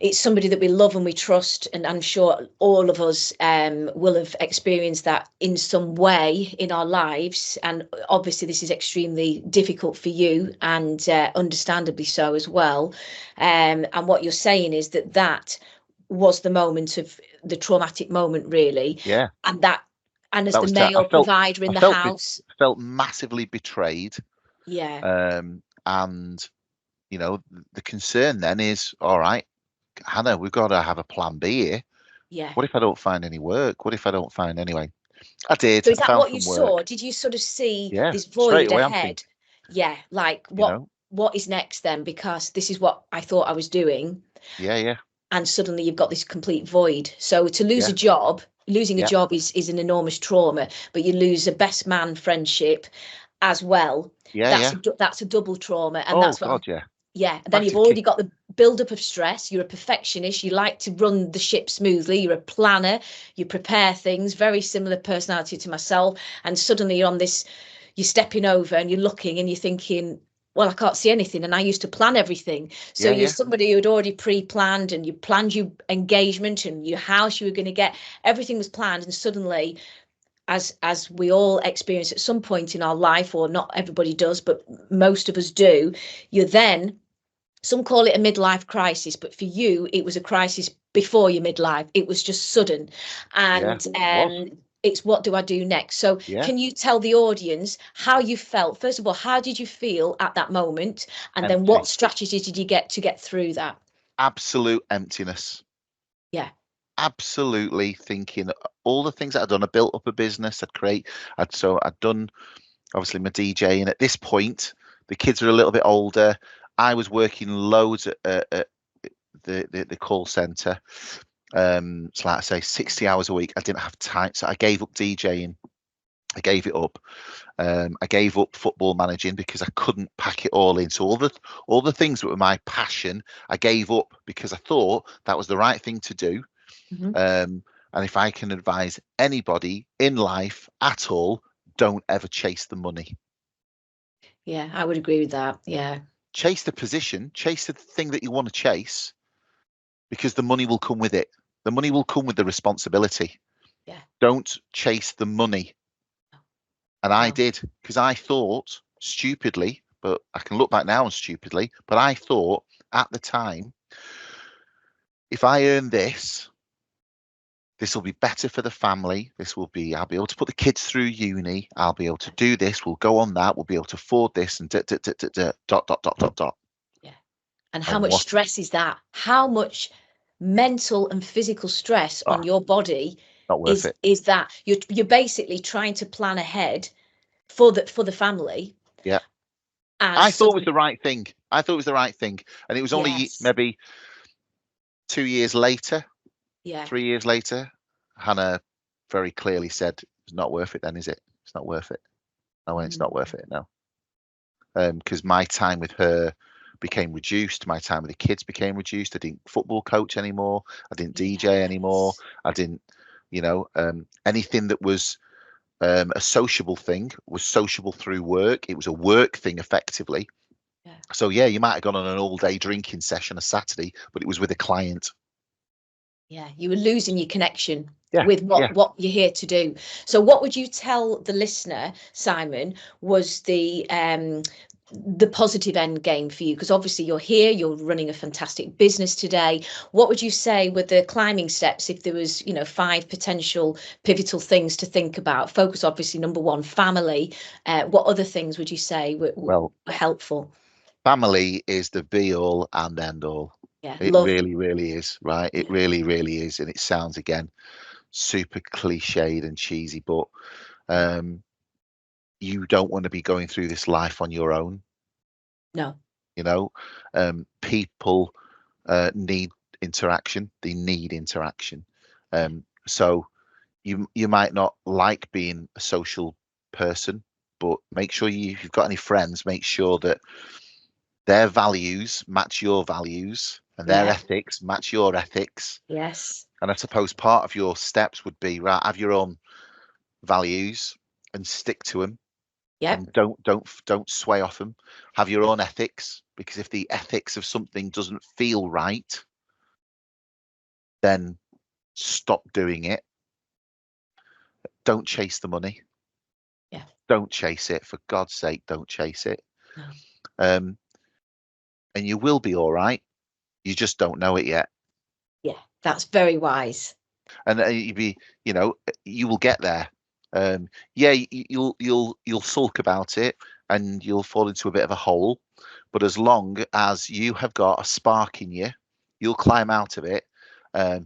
it's somebody that we love and we trust, and I'm sure all of us will have experienced that in some way in our lives. And obviously, this is extremely difficult for you, and understandably so as well. And what you're saying is that that was the moment of the traumatic moment, really. Yeah. And as That the was male provider in the house, felt massively betrayed. yeah, And you know, the concern then is, all right, Hannah, we've got to have a plan B here. yeah. What if I don't find any work? What if I don't find anyway? I did. So is I that found what you some saw? work. Did you sort of see Yeah, this straight void away. I'm thinking, ahead? Yeah, like you know, what is next then? Because this is what I thought I was doing, yeah, and suddenly you've got this complete void. So to lose a job, losing a yeah, job is an enormous trauma, but you lose a best man friendship as well. yeah. That's a double trauma, and Oh that's what. God, yeah. Yeah, and then you've Massive already kick. got the build-up of stress. You're a perfectionist. You like to run the ship smoothly. You're a planner. You prepare things. Very similar personality to myself. And suddenly you're on this, you're stepping over and you're looking and you're thinking, well, I can't see anything. And I used to plan everything. So Yeah, you're yeah, somebody who'd already pre-planned, and you planned your engagement and your house you were going to get. Everything was planned. And suddenly, as we all experience at some point in our life, or not everybody does, but most of us do, you're then, some call it a midlife crisis, but for you it was a crisis before your midlife. It was just sudden. yeah. And It was. it's, what do I do next? So Yeah. can you tell the audience how you felt? First of all, how did you feel at that moment, and then Empty. what strategy did you get to get through that? Absolute emptiness. Yeah. Absolutely thinking all the things that I'd done. I built up a business. I'd done obviously my DJ, and at this point the kids are a little bit older. I was working loads at the call center. So like I say, 60 hours a week. I didn't have time, so I gave up DJing. I gave it up. I gave up football managing because I couldn't pack it all in. So all the things that were my passion, I gave up because I thought that was the right thing to do. Mm-hmm. And if I can advise anybody in life at all, don't ever chase the money. Yeah, I would agree with that. Yeah. Chase the position, chase the thing that you want to chase, because the money will come with it. The money will come with the responsibility. Yeah. Don't chase the money. And I No. did, because I thought stupidly, but I can look back now and stupidly, but I thought at the time, if I earn this this will be better for the family. I'll be able to put the kids through uni. I'll be able to do this. We'll go on that. We'll be able to afford this and dot, dot, dot, dot, dot. Yeah. And how much what? stress is that? How much mental and physical stress on your body Not worth it. is that? You're basically trying to plan ahead for the family. Yeah. And I thought it was the right thing. And it was only Yes. maybe 2 years later, Yeah. 3 years later, Hannah very clearly said, it's not worth it then, is it? It's not worth it. No, it's not worth it, no. Because my time with her became reduced. My time with the kids became reduced. I didn't football coach anymore. I didn't DJ anymore. I didn't, anything that was a sociable thing was sociable through work. It was a work thing effectively. Yeah. So yeah, you might have gone on an all-day drinking session a Saturday, but it was with a client. Yeah, you were losing your connection Yeah, with what you're here to do. So what would you tell the listener, Simon, was the positive end game for you? Because obviously you're here, you're running a fantastic business today. What would you say were the climbing steps if there was, 5 potential pivotal things to think about? Focus, obviously, number 1, family. What other things would you say were helpful? Family is the be all and end all. Yeah, It love. really, really is, right? It really, really is. And it sounds, again, super cliched and cheesy, but you don't want to be going through this life on your own. No. People need interaction. They need interaction. So you might not like being a social person, but make sure if you've got any friends, make sure that their values match your values and their ethics match your ethics. Yes. And I suppose part of your steps would be, right, have your own values and stick to them. Yeah. And don't sway off them. Have your own ethics, because if the ethics of something doesn't feel right, then stop doing it. Don't chase the money. Yeah. Don't chase it. For God's sake, don't chase it. No. And you will be all right. You just don't know it yet. Yeah, that's very wise. And you will get there. You'll sulk about it and you'll fall into a bit of a hole. But as long as you have got a spark in you, you'll climb out of it. I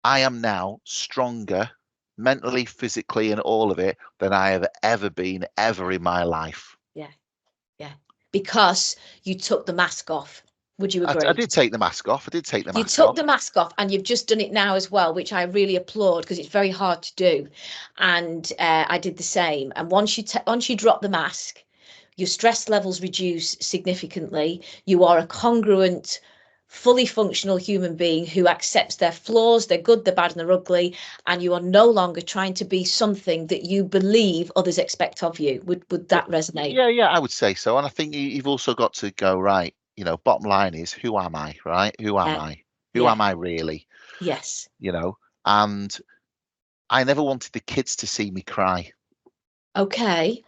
am now stronger mentally, physically, and all of it than I have ever been ever in my life. Yeah. Because you took the mask off. Would you agree? I did take the mask off. You took the mask off, and you've just done it now as well, which I really applaud, because it's very hard to do. And I did the same. And once you drop the mask, your stress levels reduce significantly. You are a congruent, fully functional human being who accepts their flaws, their good, their bad, and their ugly, and you are no longer trying to be something that you believe others expect of you. Would that resonate? Yeah, I would say so. And I think you've also got to go, right, bottom line is, who am I, right? Who am I? Who am I really? Yes. And I never wanted the kids to see me cry. Okay.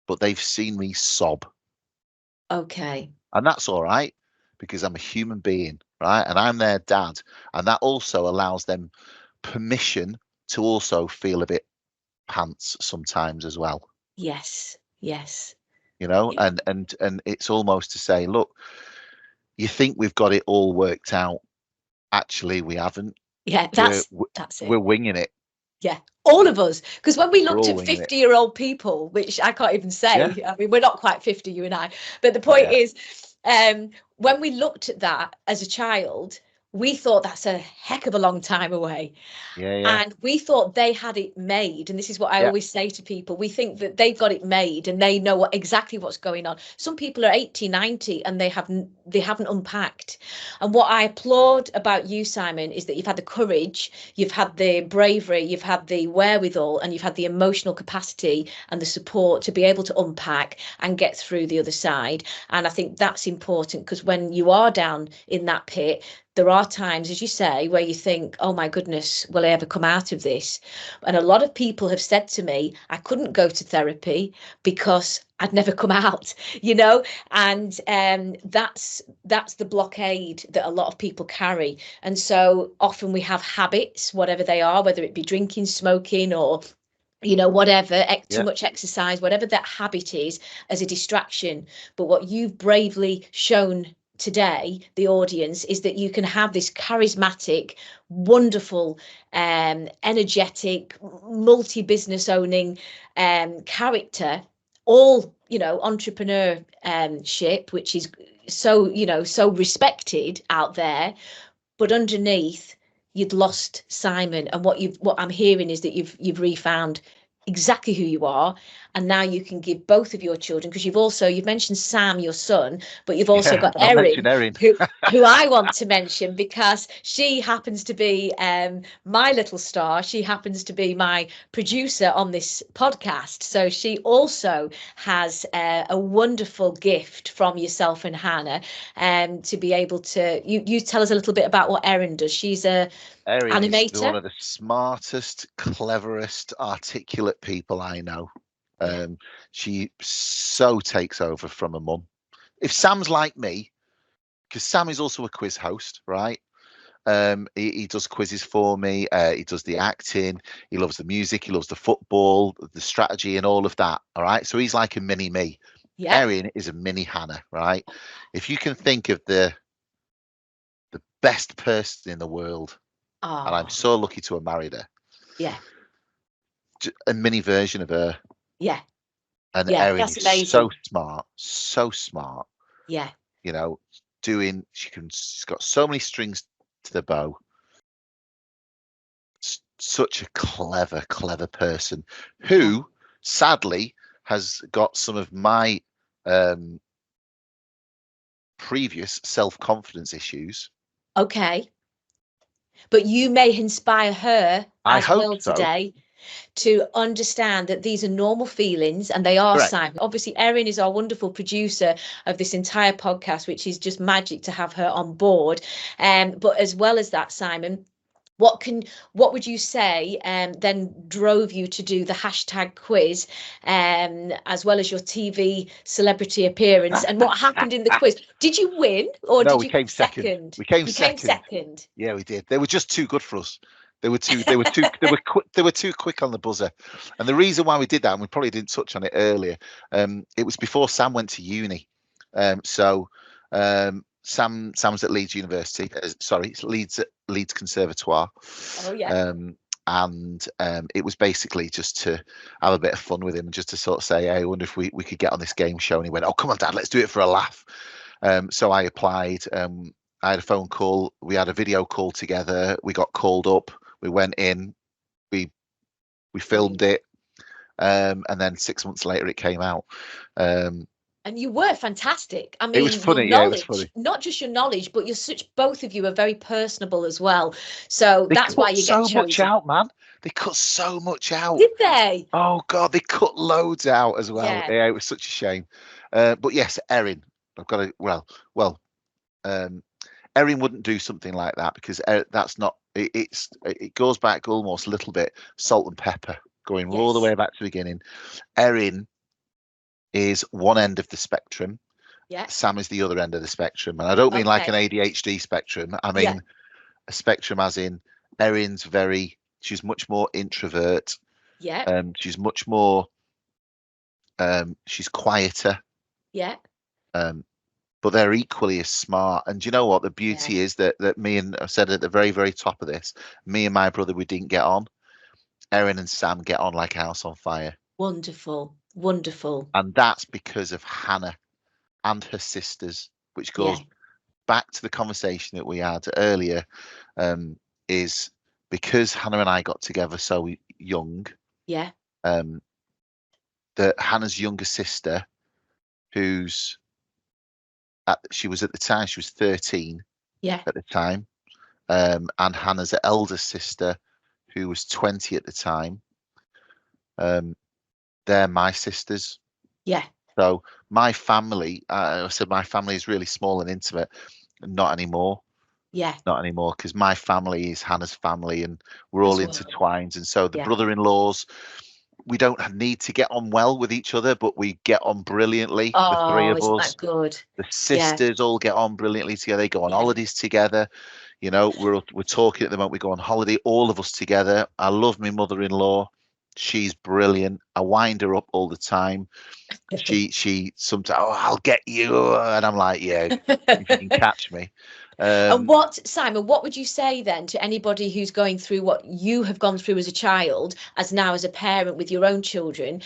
But they've seen me sob. Okay. And that's all right, because I'm a human being, right? And I'm their dad. And that also allows them permission to also feel a bit pants sometimes as well. Yes. And it's almost to say, look, you think we've got it all worked out. Actually, we haven't. Yeah, that's it. We're winging it. Yeah, all of us. Because when we looked at 50-year-old people, which I can't even say, yeah. I mean, we're not quite 50, you and I, but the point is, when we looked at that as a child, we thought that's a heck of a long time away. Yeah. And we thought they had it made. And this is what I always say to people. We think that they've got it made and they know exactly what's going on. Some people are 80, 90 and they haven't unpacked. And what I applaud about you, Simon, is that you've had the courage, you've had the bravery, you've had the wherewithal, and you've had the emotional capacity and the support to be able to unpack and get through the other side. And I think that's important, because when you are down in that pit, there are times, as you say, where you think, oh my goodness, will I ever come out of this? And a lot of people have said to me, I couldn't go to therapy because I'd never come out, you know, and that's the blockade that a lot of people carry. And so often we have habits, whatever they are, whether it be drinking, smoking, or whatever, too Yeah. much exercise, whatever that habit is, as a distraction. But what you've bravely shown today, the audience, is that you can have this charismatic, wonderful, energetic, multi-business owning character, all entrepreneurship, which is so respected out there, but underneath you'd lost Simon. And what I'm hearing is that you've refound exactly who you are, and now you can give both of your children, because you've mentioned Sam, your son, but you've also Yeah, got I'll mention Erin, Erin. who I want to mention, because she happens to be my little star. She happens to be my producer on this podcast, so she also has a wonderful gift from yourself and Hannah, to be able to you tell us a little bit about what Erin does. She's a Erin is one animator. of the smartest, cleverest, articulate people I know. Yeah. She so takes over from her mum. If Sam's like me, because Sam is also a quiz host, right? He does quizzes for me. He does the acting. He loves the music. He loves the football, the strategy, and all of that. All right. So he's like a mini me. Yeah. Erin is a mini Hannah, right? If you can think of the best person in the world, and I'm Oh, so lucky to have married her, yeah. a mini version of her. Yeah. And Yeah. Erin That's is so amazing. smart, so smart. Yeah. You know, she's got so many strings to the bow. Such a clever, clever person Yeah. who sadly has got some of my previous self-confidence issues. Okay. But you may inspire her I as hope well so. today to understand that these are normal feelings, and they are, Correct. Simon. Obviously, Erin is our wonderful producer of this entire podcast, which is just magic to have her on board. But as well as that, Simon, what would you say then drove you to do the hashtag quiz, as well as your TV celebrity appearance? And what happened in the quiz? Did you win, or No, did we you come came second. second? We came You came second. second. Yeah, we did. They were just too good for us. They were too quick on the buzzer. And the reason why we did that, and we probably didn't touch on it earlier, it was before Sam went to uni. Sam's at Leeds University. It's Leeds Conservatoire. Oh yeah. And it was basically just to have a bit of fun with him, and just to sort of say, hey, I wonder if we could get on this game show. And he went, oh, come on, Dad, let's do it for a laugh. So I applied. I had a phone call. We had a video call together. We got called up. We went in. We filmed it. And then 6 months later, it came out. And you were fantastic. I It was mean, your funny. Yeah, it was knowledge, funny. not just your knowledge, but both of you are very personable as well. So They that's why cut you get so much chosen. out, man. They cut so much out. Did they? Oh God, they cut loads out as well. Yeah. Yeah, it was such a shame. But yes, Erin, I've got to. Well. Erin wouldn't do something like that, because that's not. It goes back almost a little bit salt and pepper, going all the Yes. way back to the beginning. Erin is one end of the spectrum. Yeah. Sam is the other end of the spectrum, and I don't mean like an Okay. ADHD spectrum. I Yeah. mean a spectrum as in she's much more introvert. Yeah. She's much more. She's quieter. Yeah. But they're equally as smart. And do you know what? The Yeah. beauty is that me and I said at the very, very top of this, me and my brother, we didn't get on. Erin and Sam get on like a house on fire. Wonderful. Wonderful. And that's because of Hannah and her sisters, which Yeah. goes back to the conversation that we had earlier, is because Hannah and I got together so young, Yeah. that Hannah's younger sister, she was 13 Yeah. at the time, and Hannah's eldest sister, who was 20 at the time, they're my sisters. Yeah. So my family, I said my family is really small and intimate. Not anymore. Yeah. not anymore, because my family is Hannah's family and we're all As well. intertwined. And so the Yeah. brother-in-laws, we don't need to get on well with each other, but we get on brilliantly, the three Oh, of isn't us. that good? The Yeah. sisters all get on brilliantly together. They go on Yeah. holidays together. You know, we're talking at the moment. We go on holiday, all of us together. I love my mother-in-law. She's brilliant. I wind her up all the time. She sometimes, oh, I'll get you, and I'm like, yeah, if you can catch me. And what, Simon, what would you say then to anybody who's going through what you have gone through as a child, as now as a parent with your own children?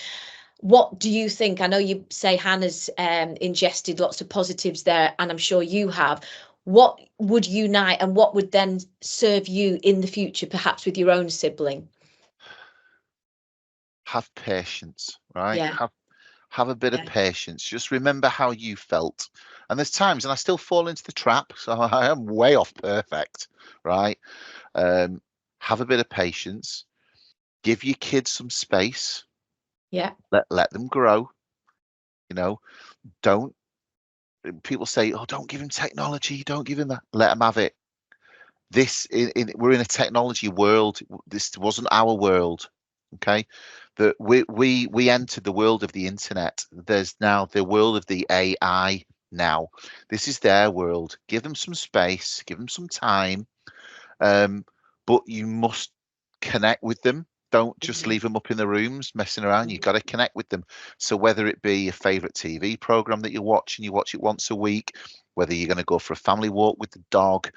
What do you think? I know you say Hannah's ingested lots of positives there, and I'm sure you have. What would unite and what would then serve you in the future, perhaps with your own sibling? Have patience, right? Yeah. Have a bit of Yeah. patience. Just remember how you felt. And there's times, and I still fall into the trap, so I am way off perfect, right? Have a bit of patience. Give your kids some space. Yeah. Let them grow. You know, don't. People say, "Oh, don't give him technology. Don't give him that. Let him have it." We're in a technology world. This wasn't our world. Okay, that we entered the world of the internet. There's now the world of the AI. Now, this is their world. Give them some space. Give them some time. But you must connect with them. Don't just leave them up in the rooms messing around. You've got to connect with them. So whether it be a favorite TV program that you watch it once a week, whether you're going to go for a family walk with the dog,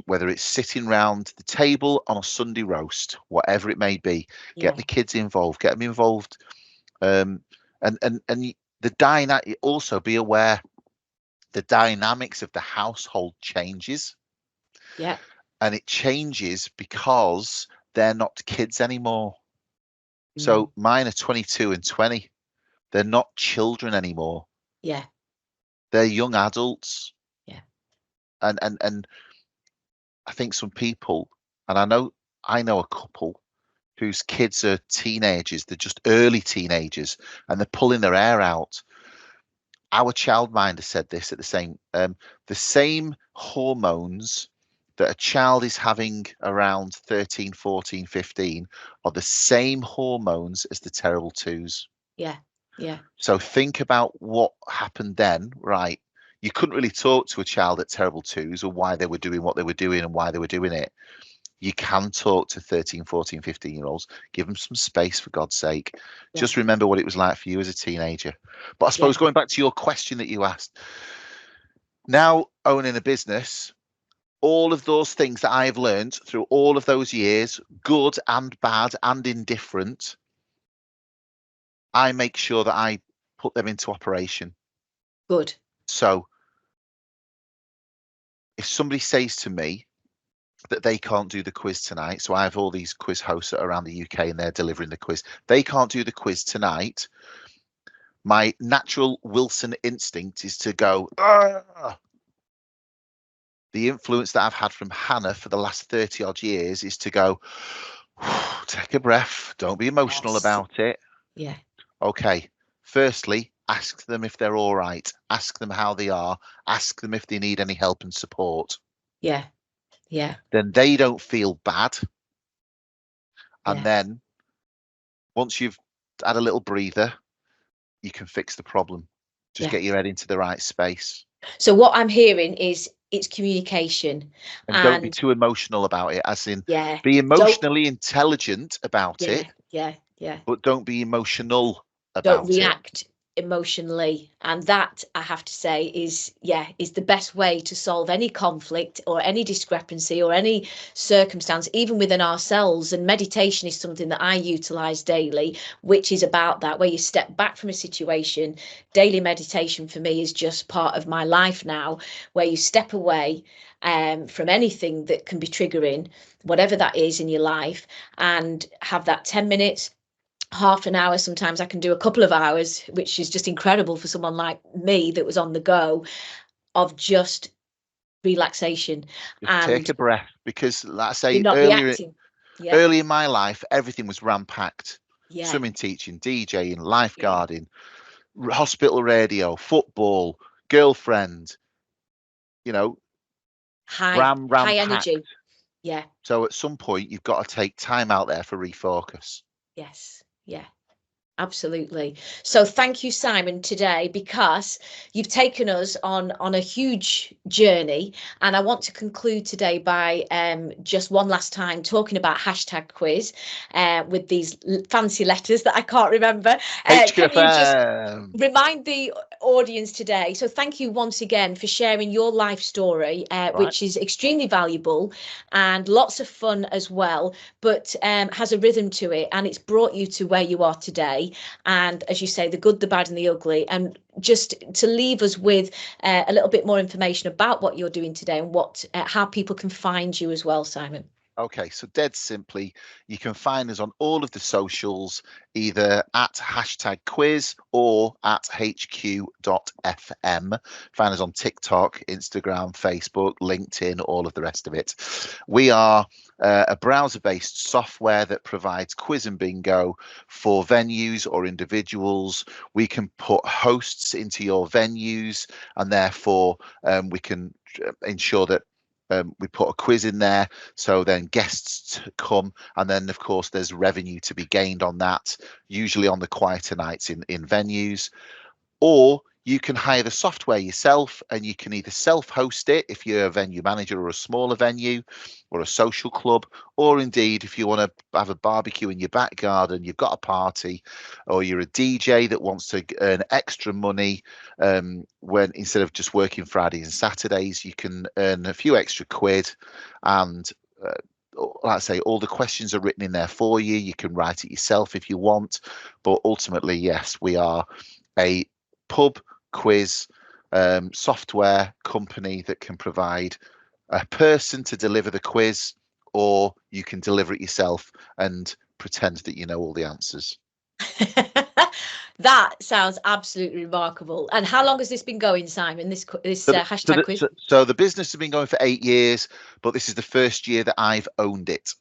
whether it's sitting round the table on a Sunday roast, whatever it may be, get Yeah. the kids involved, get them involved, and the dynamic. Also, be aware the dynamics of the household changes, Yeah. and it changes because they're not kids anymore. So No. mine are 22 and 20. They're not children anymore. Yeah. They're young adults. Yeah. And I think some people, and I know a couple whose kids are teenagers, they're just early teenagers, and they're pulling their hair out. Our childminder said this at the same hormones that a child is having around 13, 14, 15 are the same hormones as the terrible twos. Yeah. Yeah. So think about what happened then, right? You couldn't really talk to a child at terrible twos or why they were doing what they were doing and why they were doing it. You can talk to 13, 14, 15-year-olds. Give them some space, for God's sake. Yeah. Just remember what it was like for you as a teenager. But I Yeah. suppose going back to your question that you asked, now owning a business, all of those things that I've learned through all of those years, good and bad and indifferent, I make sure that I put them into operation. Good. So if somebody says to me that they can't do the quiz tonight, so I have all these quiz hosts around the UK and they're delivering the quiz, they can't do the quiz tonight, my natural Wilson instinct is to go, "Argh!" The influence that I've had from Hannah for the last 30 odd years is to go, take a breath, don't be emotional Yes. about it. Yeah. Okay, firstly, ask them if they're all right, ask them how they are, ask them if they need any help and support. Yeah. Yeah. Then they don't feel bad. And Yeah. then once you've had a little breather, you can fix the problem. Just Yeah. get your head into the right space. So what I'm hearing is it's communication, And don't be and too emotional about it, as in yeah, be don't, emotionally intelligent about yeah, it, yeah, yeah. but don't be emotional Don't about it. react emotionally, and that, I have to say, is the best way to solve any conflict or any discrepancy or any circumstance, even within ourselves. And meditation is something that I utilize daily, which is about that, where you step back from a situation. Daily meditation for me is just part of my life now, where you step away from anything that can be triggering, whatever that is in your life, and have that 10 minutes, half an hour. Sometimes I can do a couple of hours, which is just incredible for someone like me that was on the go, of just relaxation. Just take And a breath, because like I you're say not earlier, reacting. Yeah. early in my life, everything was ram-packed. Yeah. Swimming, teaching, DJing, Yeah. lifeguarding, hospital radio, football, girlfriend, you know, ram high packed. energy. Yeah. So at some point, you've got to take time out there for refocus. Yes. Yeah. Absolutely. So thank you, Simon, today, because you've taken us on a huge journey. And I want to conclude today by just one last time talking about hashtag quiz with these fancy letters that I can't remember. Can you just remind the audience today? So thank you once again for sharing your life story, which is extremely valuable and lots of fun as well, but has a rhythm to it, and it's brought you to where you are today. And as you say, the good, the bad and the ugly, and just to leave us with a little bit more information about what you're doing today and what how people can find you as well, Simon. Okay, so dead simply, you can find us on all of the socials, either at hashtag quiz or at hq.fm. Find us on TikTok, Instagram, Facebook, LinkedIn, all of the rest of it. We are a browser-based software that provides quiz and bingo for venues or individuals. We can put hosts into your venues, and therefore we can ensure that we put a quiz in there, so then guests come, and then of course there's revenue to be gained on that, usually on the quieter nights in venues. Or you can hire the software yourself, and you can either self-host it if you're a venue manager or a smaller venue or a social club, or indeed if you want to have a barbecue in your back garden, you've got a party, or you're a DJ that wants to earn extra money, when instead of just working Fridays and Saturdays, you can earn a few extra quid. And like I say, all the questions are written in there for you. You can write it yourself if you want, but ultimately, yes, we are a pub quiz software company that can provide a person to deliver the quiz, or you can deliver it yourself and pretend that you know all the answers. That sounds absolutely remarkable. And how long has this been going, Simon, this hashtag quiz? So the business has been going for 8 years, but this is the first year that I've owned it.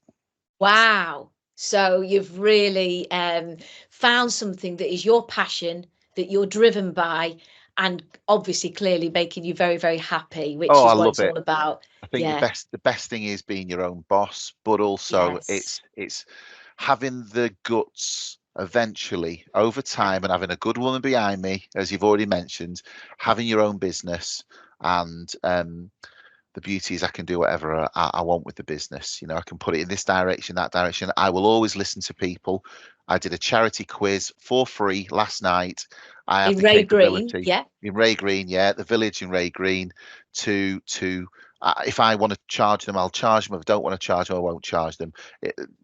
Wow. So you've really found something that is your passion, that you're driven by, and obviously clearly making you very, very happy, which is what it's all about. I think the best thing is being your own boss, but also it's having the guts eventually over time, and having a good woman behind me, as you've already mentioned, having your own business. And the beauty is I can do whatever I want with the business. You know, I can put it in this direction, that direction. I will always listen to people. I did a charity quiz for free last night. I have in the Ray capability Green, yeah. In Ray Green, the village in Ray Green, to if I want to charge them, I'll charge them. If I don't want to charge them, I won't charge them.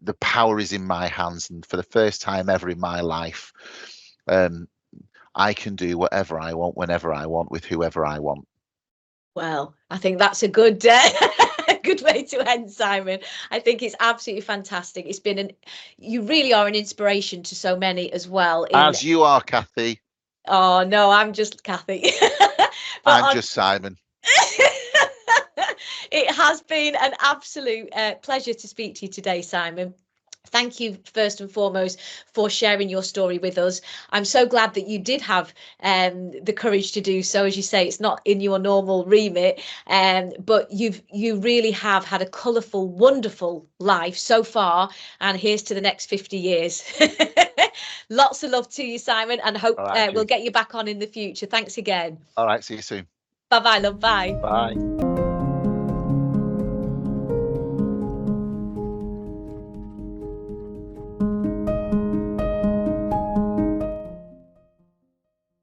The power is in my hands, and for the first time ever in my life, I can do whatever I want, whenever I want, with whoever I want. Well, I think that's a good good way to end, Simon. I think it's absolutely fantastic. It's been you really are an inspiration to so many as well. As you are, Cathy. Oh no, I'm just Cathy. I'm just Simon. It has been an absolute pleasure to speak to you today, Simon. Thank you first and foremost for sharing your story with us. I'm so glad that you did have the courage to do so. As you say, it's not in your normal remit, but you really have had a colourful, wonderful life so far. And here's to the next 50 years. Lots of love to you, Simon, and hope we'll get you back on in the future. Thanks again. All right, see you soon. Bye-bye, love. Bye. Bye.